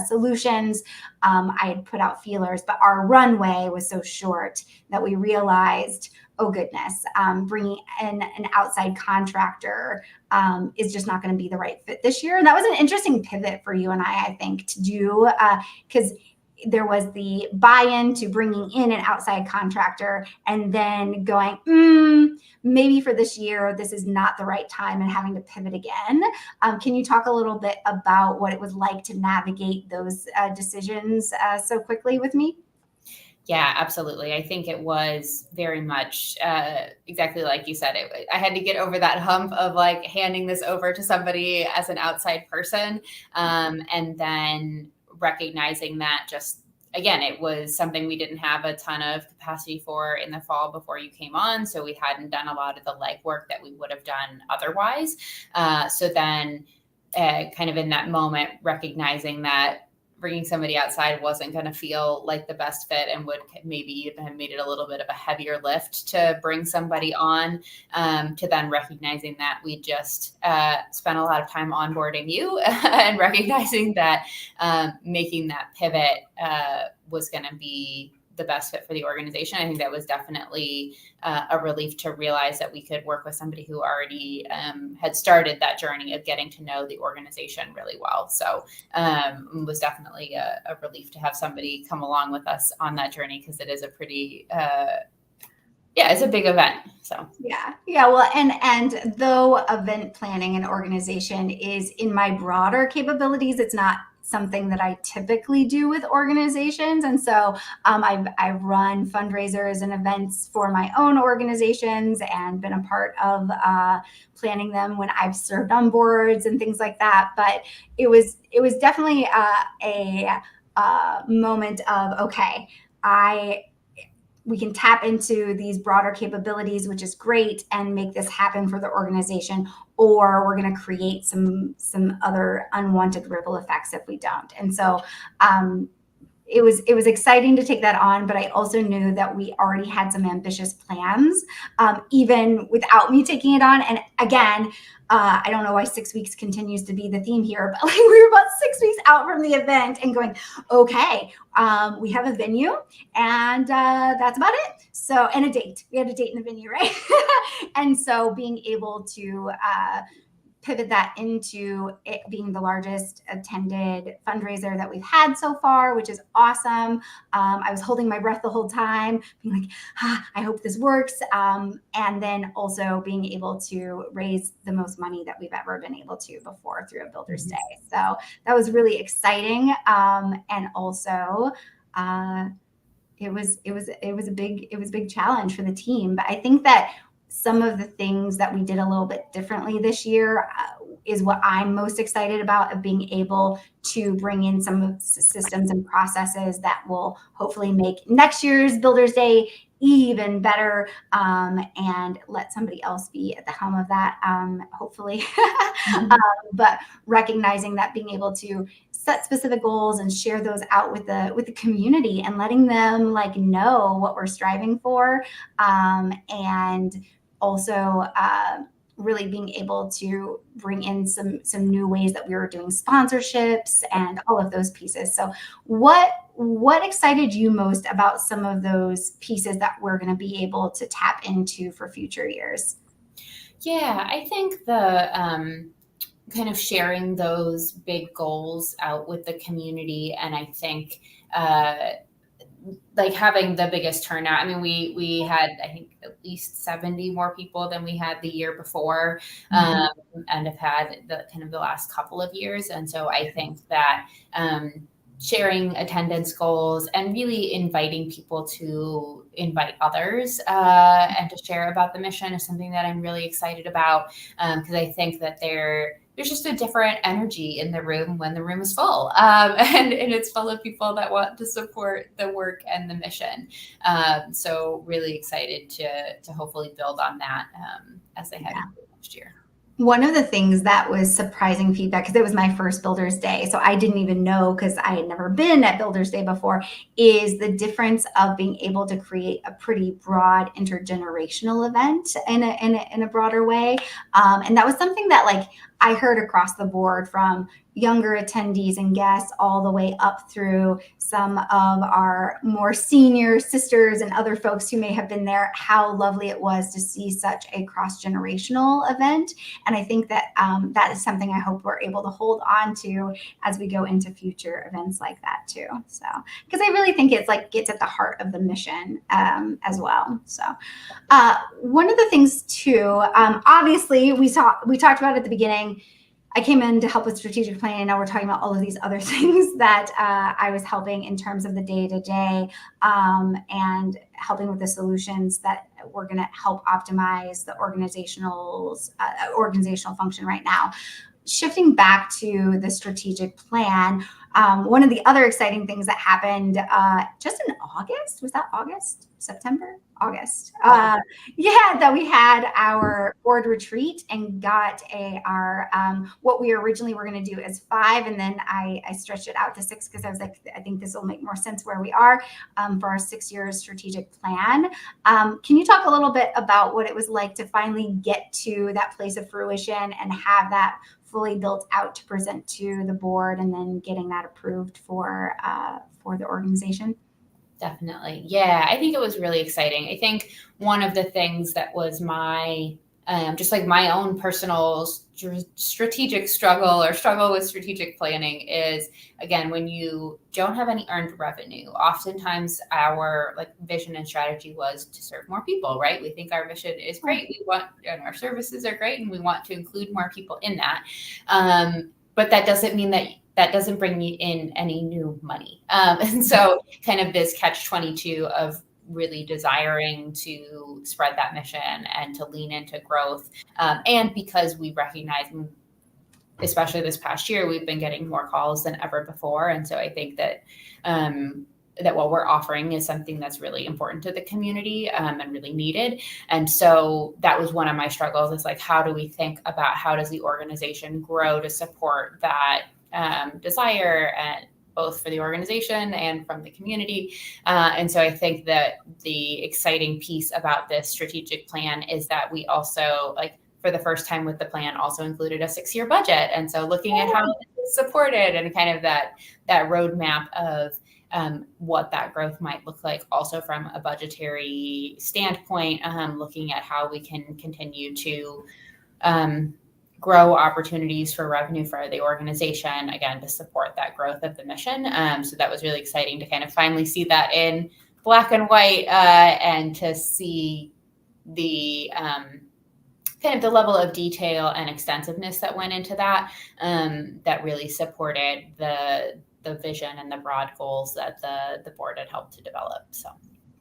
solutions, I had put out feelers, but our runway was so short that we realized, oh goodness, bringing in an outside contractor is just not going to be the right fit this year. And that was an interesting pivot for you and I think, to do, because there was the buy-in to bringing in an outside contractor and then going, maybe for this year, this is not the right time, and having to pivot again. Can you talk a little bit about what it was like to navigate those decisions so quickly with me? Yeah, absolutely. I think it was very much exactly like you said. I had to get over that hump of like handing this over to somebody as an outside person, and then recognizing that just, again, it was something we didn't have a ton of capacity for in the fall before you came on. So we hadn't done a lot of the legwork that we would have done otherwise. So then kind of in that moment, recognizing that bringing somebody outside wasn't going to feel like the best fit and would maybe even have made it a little bit of a heavier lift to bring somebody on, to then recognizing that we just spent a lot of time onboarding you and recognizing that making that pivot was going to be the best fit for the organization. I think that was definitely a relief to realize that we could work with somebody who already had started that journey of getting to know the organization really well. So it was definitely a relief to have somebody come along with us on that journey, because it is a pretty it's a big event. So yeah. Well, and though event planning and organization is in my broader capabilities, it's not something that I typically do with organizations. And so I've run fundraisers and events for my own organizations and been a part of planning them when I've served on boards and things like that. But it was definitely a moment of, okay, we can tap into these broader capabilities, which is great, and make this happen for the organization, or we're going to create some other unwanted ripple effects if we don't. And so it was exciting to take that on, but I also knew that we already had some ambitious plans, even without me taking it on. And again, I don't know why 6 weeks continues to be the theme here, but like we were about 6 weeks out from the event and going, okay, we have a venue, and that's about it. So, and a date. We had a date in the venue, right? And so being able to pivot that into it being the largest attended fundraiser that we've had so far, which is awesome. I was holding my breath the whole time, being like, I hope this works. And then also being able to raise the most money that we've ever been able to before through a Builder's Day. So that was really exciting. And also, it was a big challenge for the team. But I think that some of the things that we did a little bit differently this year is what I'm most excited about, of being able to bring in some systems and processes that will hopefully make next year's Builders Day even better, and let somebody else be at the helm of that, hopefully. But recognizing that being able to set specific goals and share those out with the community, and letting them like know what we're striving for, and also really being able to bring in some new ways that we were doing sponsorships and all of those pieces. So what excited you most about some of those pieces that we're going to be able to tap into for future years? Yeah, I think the kind of sharing those big goals out with the community, and I think like having the biggest turnout. I mean, we had, I think, at least 70 more people than we had the year before, and have had the kind of the last couple of years. And so I think that sharing attendance goals and really inviting people to invite others and to share about the mission is something that I'm really excited about, because I think that there's just a different energy in the room when the room is full, and it's full of people that want to support the work and the mission. So really excited to hopefully build on that as they head into next year. One of the things that was surprising feedback, because it was my first Builders Day, so I didn't even know, because I had never been at Builders Day before, is the difference of being able to create a pretty broad intergenerational event in a broader way. And that was something that like I heard across the board from younger attendees and guests all the way up through some of our more senior sisters and other folks who may have been there, how lovely it was to see such a cross-generational event. And I think that that is something I hope we're able to hold on to as we go into future events like that too. So, because I really think it's like gets at the heart of the mission as well. So one of the things too, obviously we talked about at the beginning, I came in to help with strategic planning. Now we're talking about all of these other things that I was helping in terms of the day-to-day, and helping with the solutions that we're going to help optimize the organizational function right now. Shifting back to the strategic plan, one of the other exciting things that happened just in August, was that August? September? August. That we had our board retreat and got our what we originally were going to do as 5, and then I stretched it out to 6, because I was like, I think this will make more sense where we are for our 6-year strategic plan. Can you talk a little bit about what it was like to finally get to that place of fruition and have that fully built out to present to the board, and then getting that approved for the organization? Definitely. Yeah, I think it was really exciting. I think one of the things that was my just like my own personal strategic struggle with strategic planning is, again, when you don't have any earned revenue, oftentimes our like vision and strategy was to serve more people, right? We think our mission is great. We want, and our services are great, and we want to include more people in that. But that doesn't mean that doesn't bring me in any new money. And so kind of this catch-22 of really desiring to spread that mission and to lean into growth. And because we recognize, especially this past year, we've been getting more calls than ever before. And so I think that that what we're offering is something that's really important to the community and really needed. And so that was one of my struggles, is like, how do we think about how does the organization grow to support that desire, and both for the organization and from the community. And so I think that the exciting piece about this strategic plan is that we also, like, for the first time with the plan, also included a 6-year budget. And so looking at how it's supported and kind of that roadmap of what that growth might look like, also from a budgetary standpoint, looking at how we can continue to grow opportunities for revenue for the organization, again, to support that growth of the mission. So that was really exciting to kind of finally see that in black and white, and to see the kind of the level of detail and extensiveness that went into that, that really supported the vision and the broad goals that the board had helped to develop. So.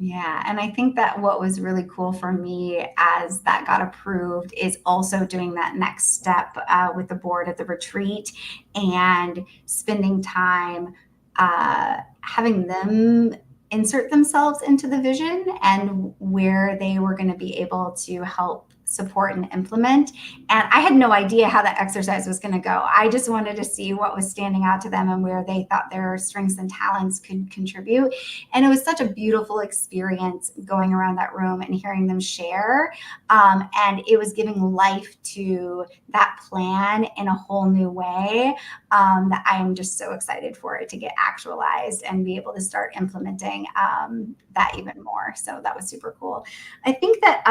Yeah. And I think that what was really cool for me as that got approved is also doing that next step with the board at the retreat and spending time having them insert themselves into the vision and where they were going to be able to help support and implement. And I had no idea how that exercise was going to go. I just wanted to see what was standing out to them and where they thought their strengths and talents could contribute. And it was such a beautiful experience going around that room and hearing them share. And it was giving life to that plan in a whole new way, that I am just so excited for it to get actualized and be able to start implementing that even more. So that was super cool. I think that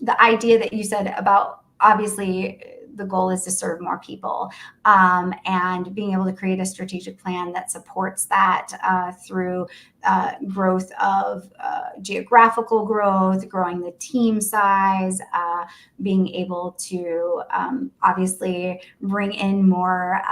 the idea that you said about, obviously the goal is to serve more people, and being able to create a strategic plan that supports that through growth of geographical growth, growing the team size, being able to obviously bring in more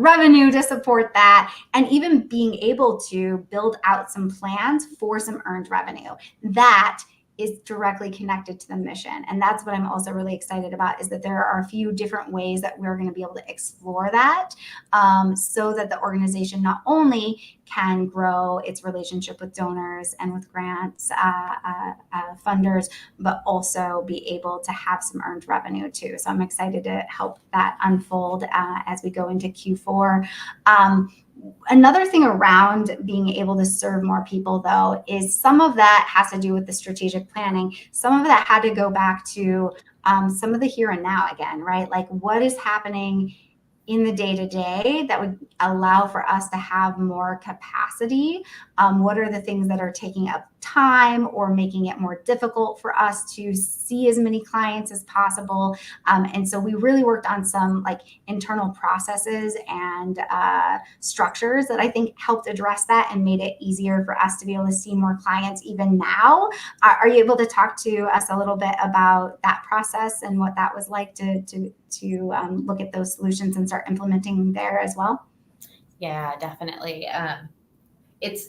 revenue to support that, and even being able to build out some plans for some earned revenue. That is directly connected to the mission. And that's what I'm also really excited about, is that there are a few different ways that we're going to be able to explore that, so that the organization not only can grow its relationship with donors and with grants, funders, but also be able to have some earned revenue too. So I'm excited to help that unfold as we go into Q4. Another thing around being able to serve more people, though, is some of that has to do with the strategic planning. Some of that had to go back to some of the here and now again, right? Like, what is happening in the day-to-day that would allow for us to have more capacity? What are the things that are taking up time or making it more difficult for us to see as many clients as possible? And so we really worked on some like internal processes and structures that I think helped address that and made it easier for us to be able to see more clients even now. Are you able to talk to us a little bit about that process and what that was like to look at those solutions and start implementing there as well? Yeah, definitely. It's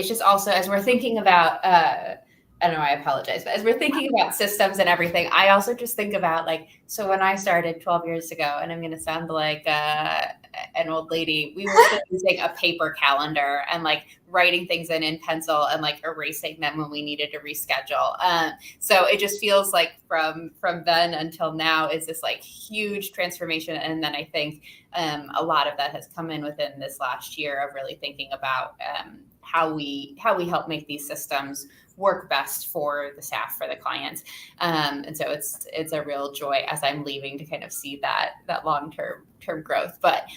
just also, as we're thinking about, I don't know, I apologize, but as we're thinking about systems and everything, I also just think about, like, so when I started 12 years ago, and I'm going to sound like an old lady, we were still using a paper calendar and like writing things in pencil and like erasing them when we needed to reschedule. So it just feels like from then until now is this like huge transformation. And then I think a lot of that has come in within this last year of really thinking about how we help make these systems work best for the staff, for the clients. And so it's a real joy as I'm leaving to kind of see that long-term growth. But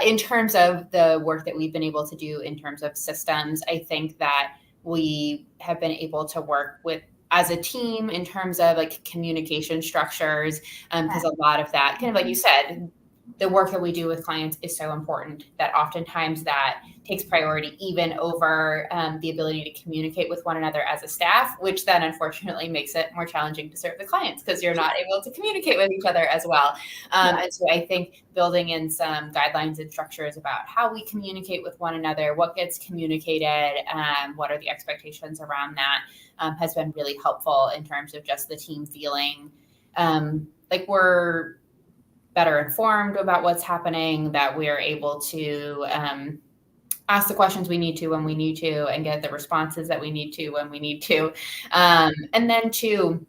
in terms of the work that we've been able to do in terms of systems, I think that we have been able to work with as a team in terms of like communication structures, because a lot of that, kind of like you said, the work that we do with clients is so important that oftentimes that takes priority even over the ability to communicate with one another as a staff, which then unfortunately makes it more challenging to serve the clients because you're not able to communicate with each other as well. And so I think building in some guidelines and structures about how we communicate with one another, what gets communicated, what are the expectations around that, has been really helpful in terms of just the team feeling like we're better informed about what's happening, that we are able to ask the questions we need to when we need to, and get the responses that we need to when we need to. And then two,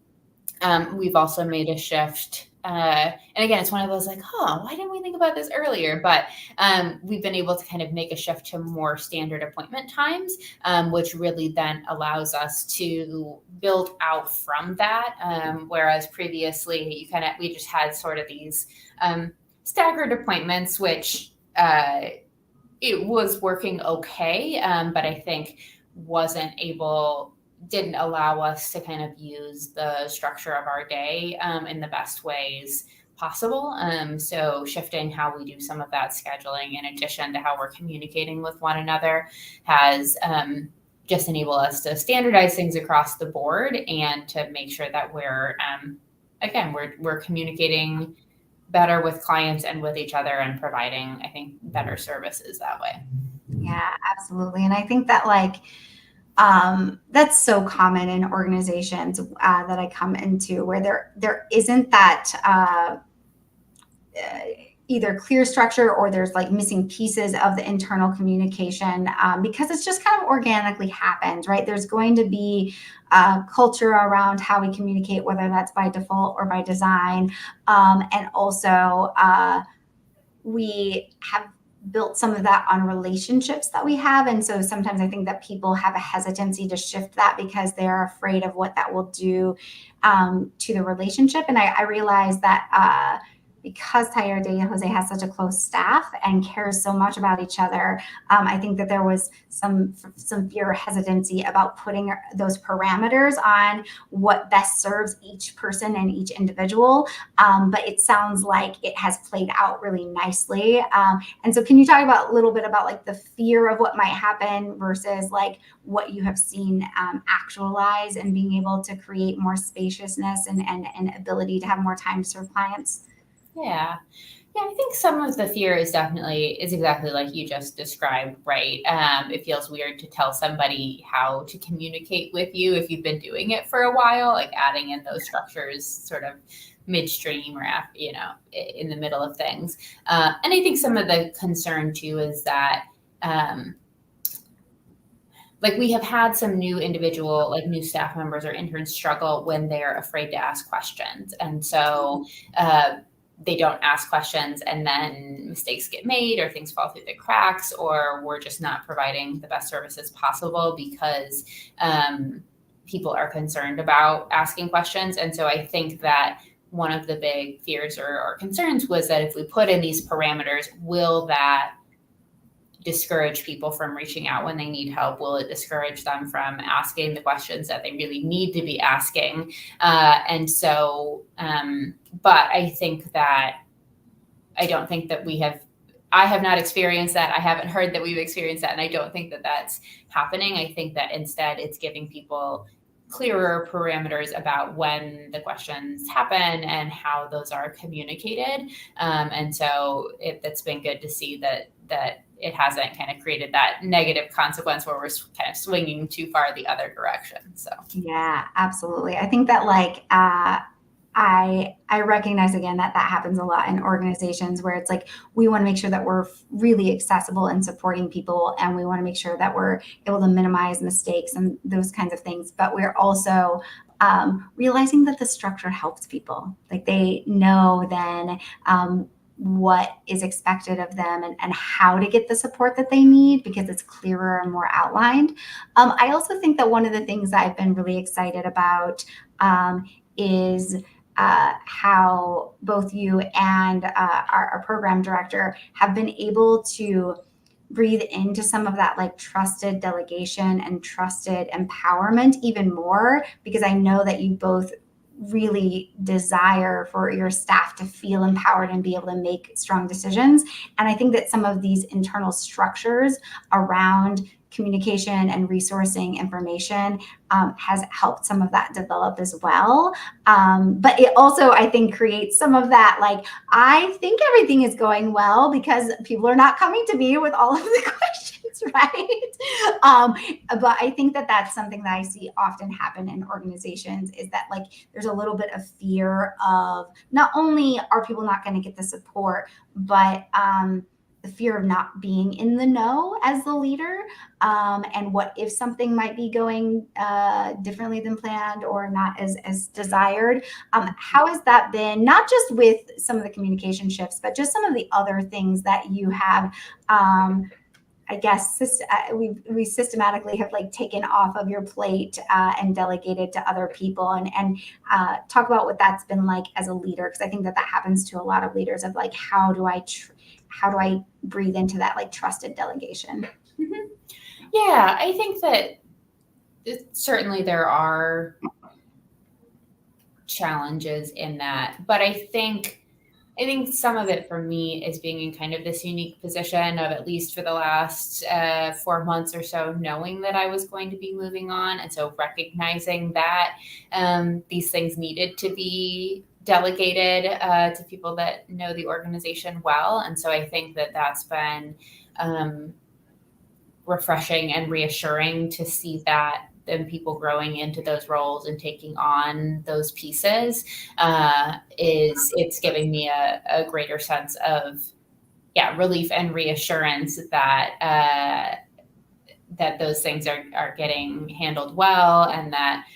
we've also made a shift. And again, it's one of those like, why didn't we think about this earlier? But we've been able to kind of make a shift to more standard appointment times, which really then allows us to build out from that. Whereas previously, we just had sort of these staggered appointments, which it was working okay, but I think didn't allow us to kind of use the structure of our day in the best ways possible. So shifting how we do some of that scheduling in addition to how we're communicating with one another has just enabled us to standardize things across the board and to make sure that we're communicating better with clients and with each other and providing, I think, better services that way. Yeah, absolutely. And I think that that's so common in organizations that I come into, where there isn't that either clear structure, or there's like missing pieces of the internal communication, because it's just kind of organically happens, right? There's going to be culture around how we communicate, whether that's by default or by design. And also, we have built some of that on relationships that we have. And so sometimes I think that people have a hesitancy to shift that because they're afraid of what that will do to the relationship. And I realize that because Taller de Jose has such a close staff and cares so much about each other, I think that there was some fear or hesitancy about putting those parameters on what best serves each person and each individual. But it sounds like it has played out really nicely. And so can you talk about a little bit about like the fear of what might happen versus like what you have seen actualize, and being able to create more spaciousness and ability to have more time to serve clients? Yeah. Yeah, I think some of the fear is exactly like you just described, right? It feels weird to tell somebody how to communicate with you if you've been doing it for a while, like adding in those structures sort of midstream or in the middle of things. And I think some of the concern too is that like we have had some new staff members or interns struggle when they're afraid to ask questions. And so they don't ask questions, and then mistakes get made or things fall through the cracks, or we're just not providing the best services possible because people are concerned about asking questions. And so I think that one of the big fears or concerns was that if we put in these parameters, will that discourage people from reaching out when they need help? Will it discourage them from asking the questions that they really need to be asking? But I have not experienced that. I haven't heard that we've experienced that. And I don't think that that's happening. I think that instead it's giving people clearer parameters about when the questions happen and how those are communicated. And so it's been good to see that it hasn't kind of created that negative consequence where we're kind of swinging too far the other direction. So yeah, absolutely. I think that I recognize again that happens a lot in organizations, where it's like we want to make sure that we're really accessible and supporting people, and we want to make sure that we're able to minimize mistakes and those kinds of things. But we're also realizing that the structure helps people. Like they know then what is expected of them, and how to get the support that they need, because it's clearer and more outlined. I also think that one of the things that I've been really excited about is how both you and our program director have been able to breathe into some of that like trusted delegation and trusted empowerment even more, because I know that you both really desire for your staff to feel empowered and be able to make strong decisions. And I think that some of these internal structures around communication and resourcing information has helped some of that develop as well. But it also, I think, creates some of that, like, I think everything is going well because people are not coming to me with all of the questions, right? But I think that that's something that I see often happen in organizations, is that like there's a little bit of fear of not only are people not going to get the support, but the fear of not being in the know as the leader, and what if something might be going differently than planned or not as desired. How has that been, not just with some of the communication shifts, but just some of the other things that you have, I guess we systematically have like taken off of your plate and delegated to other people, and talk about what that's been like as a leader, because I think that happens to a lot of leaders, of like, how do I breathe into that like trusted delegation? Mm-hmm. Yeah, I think that certainly there are challenges in that, but I think some of it for me is being in kind of this unique position of, at least for the last 4 months or so, knowing that I was going to be moving on. And so recognizing that these things needed to be delegated to people that know the organization well. And so I think that that's been refreshing and reassuring to see that, and people growing into those roles and taking on those pieces it's giving me a greater sense of relief and reassurance that that those things are getting handled well, and that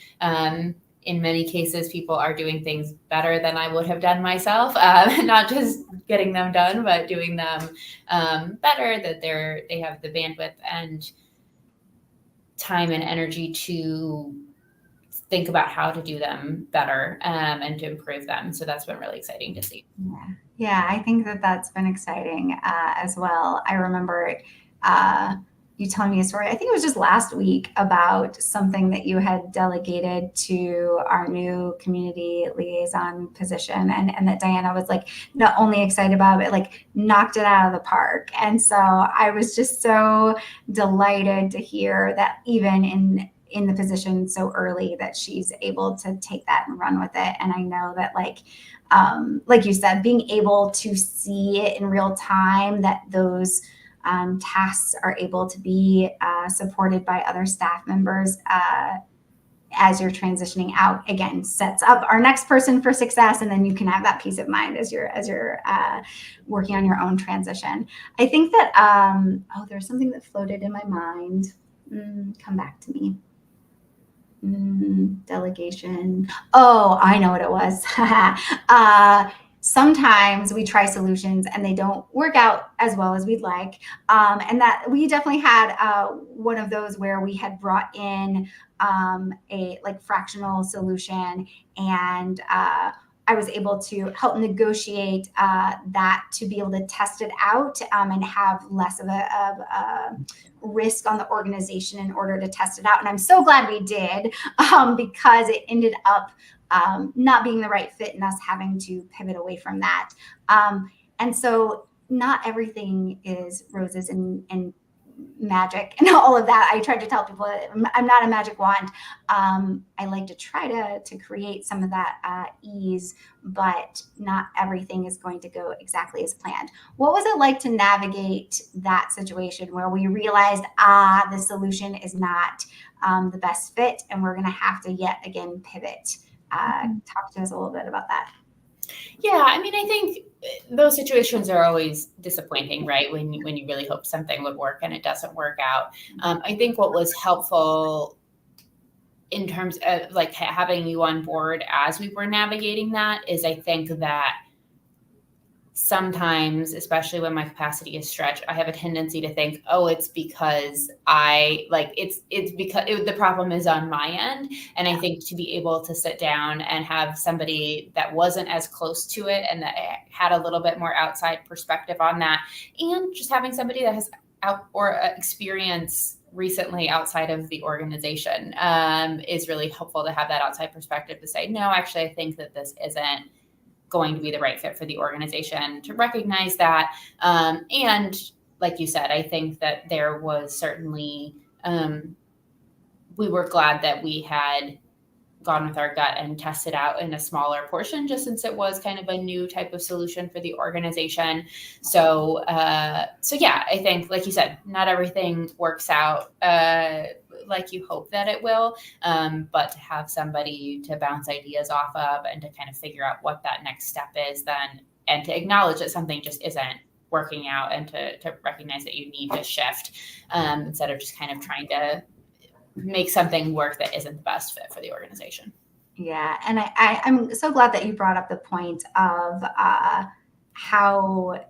in many cases people are doing things better than I would have done myself, not just getting them done, but doing them better, that they have the bandwidth and time and energy to think about how to do them better and to improve them. So that's been really exciting to see. Yeah, I think that that's been exciting as well. I remember you telling me a story, I think it was just last week, about something that you had delegated to our new community liaison position, and that Diana was like not only excited about it, like knocked it out of the park. And so I was just so delighted to hear that even in the position so early, that she's able to take that and run with it. And I know that like you said, being able to see it in real time, that those tasks are able to be supported by other staff members as you're transitioning out, again, sets up our next person for success. And then you can have that peace of mind as you're working on your own transition. I think that there's something that floated in my mind. Come back to me. Delegation. Oh, I know what it was. Sometimes we try solutions and they don't work out as well as we'd like. And that we definitely had one of those where we had brought in a like fractional solution, and I was able to help negotiate that to be able to test it out and have less of a risk on the organization in order to test it out. And I'm so glad we did, because it ended up not being the right fit and us having to pivot away from that. And so not everything is roses and magic and all of that. I tried to tell people I'm not a magic wand. I like to try to create some of that ease, but not everything is going to go exactly as planned. What was it like to navigate that situation where we realized, the solution is not the best fit, and we're going to have to yet again pivot? Talk to us a little bit about that. Yeah, I mean, I think those situations are always disappointing, right? When you really hope something would work and it doesn't work out. I think what was helpful in terms of like having you on board as we were navigating that is, I think that sometimes, especially when my capacity is stretched, I have a tendency to think, oh, it's because it's because the problem is on my end. And I think to be able to sit down and have somebody that wasn't as close to it and that had a little bit more outside perspective on that, and just having somebody that has experience recently outside of the organization is really helpful to have that outside perspective to say, no, actually, I think that this isn't going to be the right fit for the organization, to recognize that. And like you said, I think that there was certainly, we were glad that we had gone with our gut and tested out in a smaller portion, just since it was kind of a new type of solution for the organization. So yeah, I think, like you said, not everything works out like you hope that it will, but to have somebody to bounce ideas off of and to kind of figure out what that next step is then, and to acknowledge that something just isn't working out, and to recognize that you need to shift instead of just kind of trying to make something work that isn't the best fit for the organization. Yeah. And I'm so glad that you brought up the point of how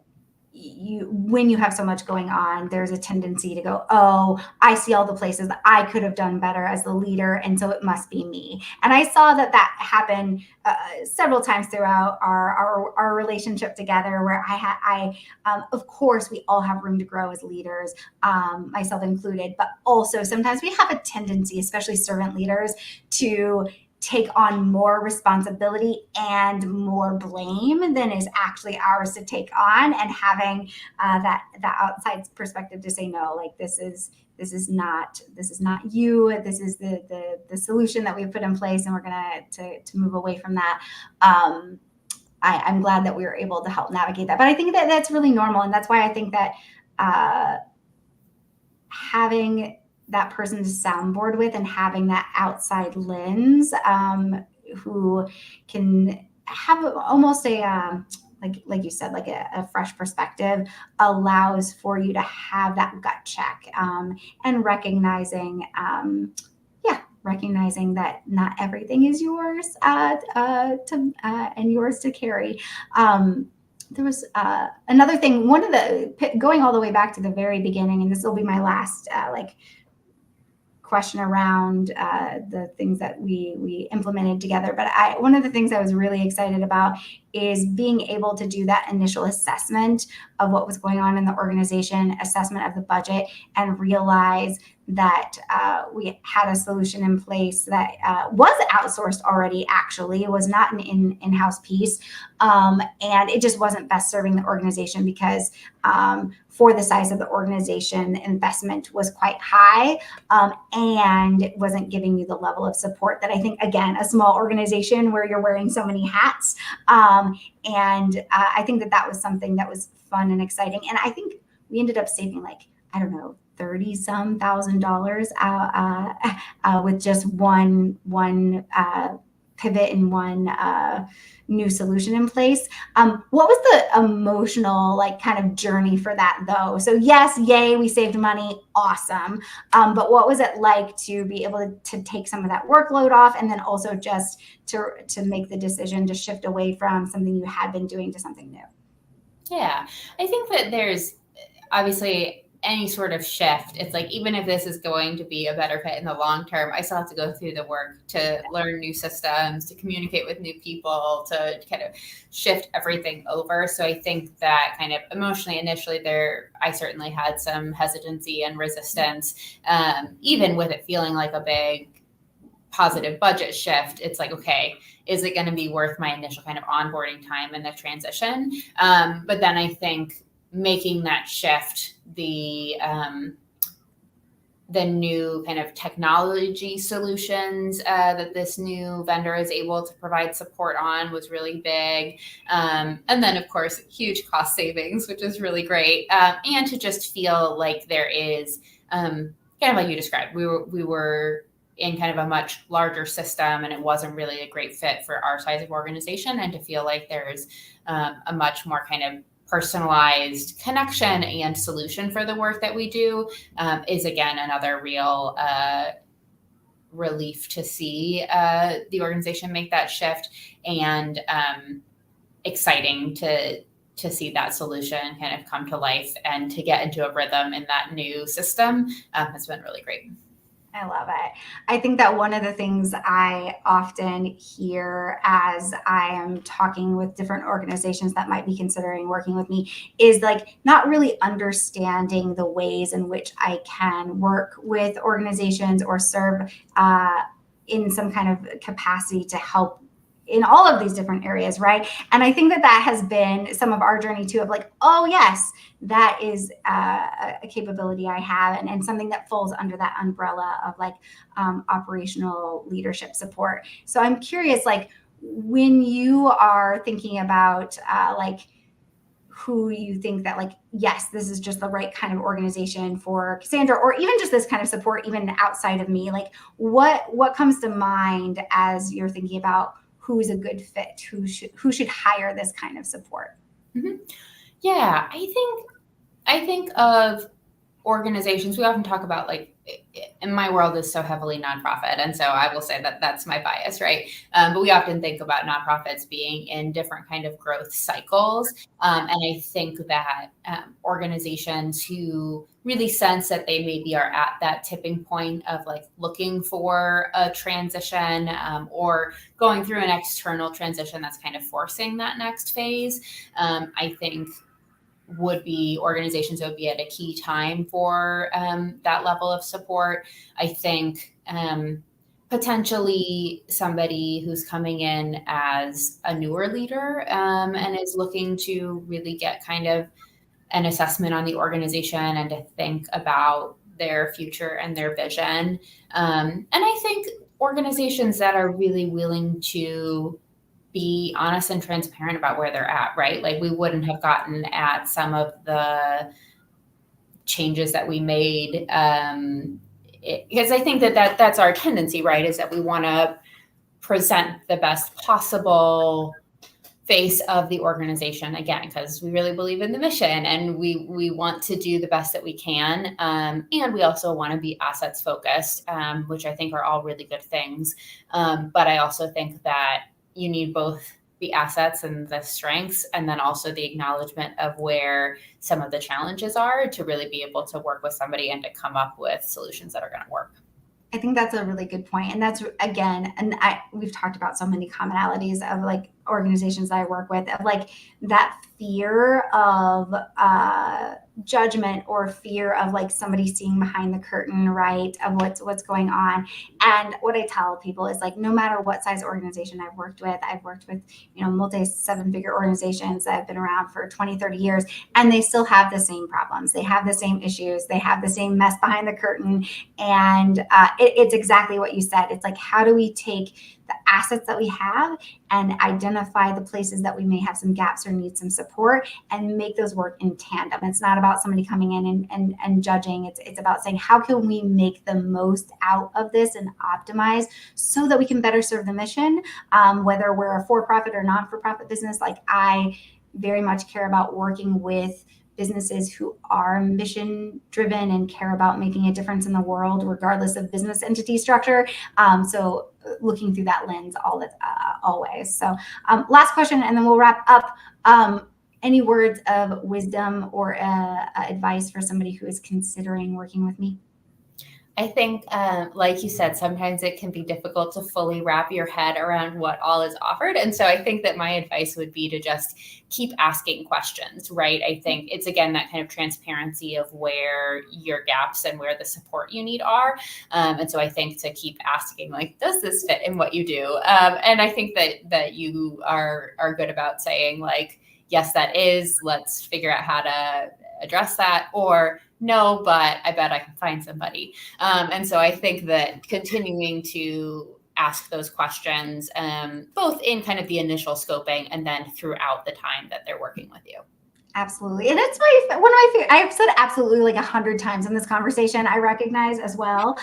when you have so much going on, there's a tendency to go, oh, I see all the places that I could have done better as the leader, and so it must be me. And I saw that happen several times throughout our relationship together, where of course, we all have room to grow as leaders, myself included, but also sometimes we have a tendency, especially servant leaders, to take on more responsibility and more blame than is actually ours to take on, and having that outside perspective to say, no, like this is not you, this is the solution that we've put in place, and we're gonna to move away from that. I'm glad that we were able to help navigate that, but I think that that's really normal, and that's why I think that having that person to soundboard with and having that outside lens, who can have almost a like you said, like a fresh perspective, allows for you to have that gut check, and recognizing that not everything is yours and yours to carry. There was another thing, going all the way back to the very beginning, and this will be my last question around the things that we implemented together. But one of the things I was really excited about is being able to do that initial assessment of what was going on in the organization, assessment of the budget, and realize that we had a solution in place that was outsourced already. Actually, it was not an in-house piece, and it just wasn't best serving the organization, because for the size of the organization, the investment was quite high, and it wasn't giving you the level of support that I think, again, a small organization where you're wearing so many hats, and I think that was something that was fun and exciting. And I think we ended up saving, like, I don't know, $30-some thousand with just one pivot and one new solution in place. What was the emotional kind of journey for that, though? So yes, yay, we saved money, awesome. But what was it like to be able to take some of that workload off, and then also just to make the decision to shift away from something you had been doing to something new? Yeah, I think that there's obviously any sort of shift. It's like, even if this is going to be a better fit in the long term, I still have to go through the work to learn new systems, to communicate with new people, to kind of shift everything over. So I think that kind of emotionally, initially I certainly had some hesitancy and resistance, even with it feeling like a big positive budget shift. It's like, okay, is it going to be worth my initial kind of onboarding time and the transition? But then I think making that shift, the new kind of technology solutions that this new vendor is able to provide support on was really big. And then, of course, huge cost savings, which is really great. And to just feel like there is, kind of like you described, we were in kind of a much larger system, and it wasn't really a great fit for our size of organization, and to feel like there's a much more kind of personalized connection and solution for the work that we do is, again, another real relief to see the organization make that shift, and exciting to see that solution kind of come to life and to get into a rhythm in that new system has been really great. I love it. I think that one of the things I often hear as I am talking with different organizations that might be considering working with me is like not really understanding the ways in which I can work with organizations or serve in some kind of capacity to help in all of these different areas, right? And I think that that has been some of our journey too, of like, oh yes, that is a capability I have, and something that falls under that umbrella of like operational leadership support. So I'm curious, like when you are thinking about like who you think that like, yes, this is just the right kind of organization for Cassandra, or even just this kind of support even outside of me, like what comes to mind as you're thinking about who's a good fit, who should hire this kind of support? Mm-hmm. Yeah, I think of organizations. We often talk about like, in my world is so heavily nonprofit, and so I will say that that's my bias, right? But we often think about nonprofits being in different kind of growth cycles, and I think that organizations who really sense that they maybe are at that tipping point of like looking for a transition, or going through an external transition that's kind of forcing that next phase, I think would be organizations that would be at a key time for that level of support. I think potentially somebody who's coming in as a newer leader, and is looking to really get kind of an assessment on the organization and to think about their future and their vision. And I think organizations that are really willing to be honest and transparent about where they're at, right? Like we wouldn't have gotten at some of the changes that we made, because I think that's our tendency, right? Is that we want to present the best possible face of the organization, again, because we really believe in the mission and we want to do the best that we can, and we also want to be assets focused, which I think are all really good things, but I also think that you need both the assets and the strengths, and then also the acknowledgement of where some of the challenges are, to really be able to work with somebody and to come up with solutions that are going to work. I think that's a really good point. And that's again, we've talked about so many commonalities of like organizations that I work with, of like that fear of judgment, or fear of like somebody seeing behind the curtain, right? Of what's going on. And what I tell people is like, no matter what size organization I've worked with, multi 7-figure organizations that have been around for 20, 30 years, and they still have the same problems. They have the same issues. They have the same mess behind the curtain. And it's exactly what you said. It's like, how do we take the assets that we have and identify the places that we may have some gaps or need some support, and make those work in tandem. It's not about somebody coming in and judging. It's about saying, how can we make the most out of this and optimize so that we can better serve the mission, whether we're a for-profit or not-for-profit business. Like I very much care about working with businesses who are mission driven and care about making a difference in the world, regardless of business entity structure. So looking through that lens always. So last question, and then we'll wrap up. Any words of wisdom or advice for somebody who is considering working with me? I think, like you said, sometimes it can be difficult to fully wrap your head around what all is offered. And so I think that my advice would be to just keep asking questions, right? I think it's, again, that kind of transparency of where your gaps and where the support you need are. And so I think to keep asking, like, does this fit in what you do? And I think that you are good about saying, like, yes, that is, let's figure out how to address that, or no, but I bet I can find somebody. And so I think that continuing to ask those questions, both in kind of the initial scoping and then throughout the time that they're working with you. Absolutely. And it's one of my favorite. I've said absolutely like 100 times in this conversation, I recognize as well.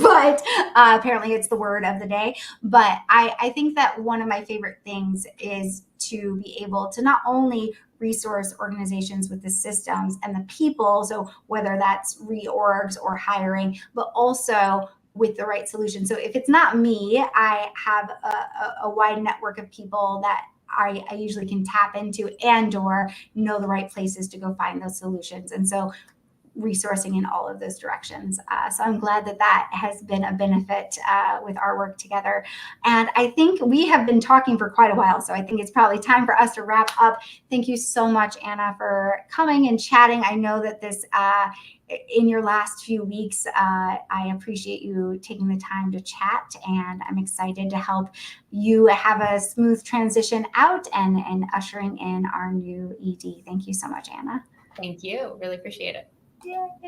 But apparently it's the word of the day. But I think that one of my favorite things is to be able to not only resource organizations with the systems and the people, so whether that's reorgs or hiring, but also with the right solution. So if it's not me, I have a wide network of people that I usually can tap into and or know the right places to go find those solutions. And so resourcing in all of those directions. So I'm glad that that has been a benefit with our work together. And I think we have been talking for quite a while, so I think it's probably time for us to wrap up. Thank you so much, Anna, for coming and chatting. I know that this in your last few weeks, I appreciate you taking the time to chat, and I'm excited to help you have a smooth transition out and ushering in our new ED. Thank you so much, Anna. Thank you. Really appreciate it. Yay.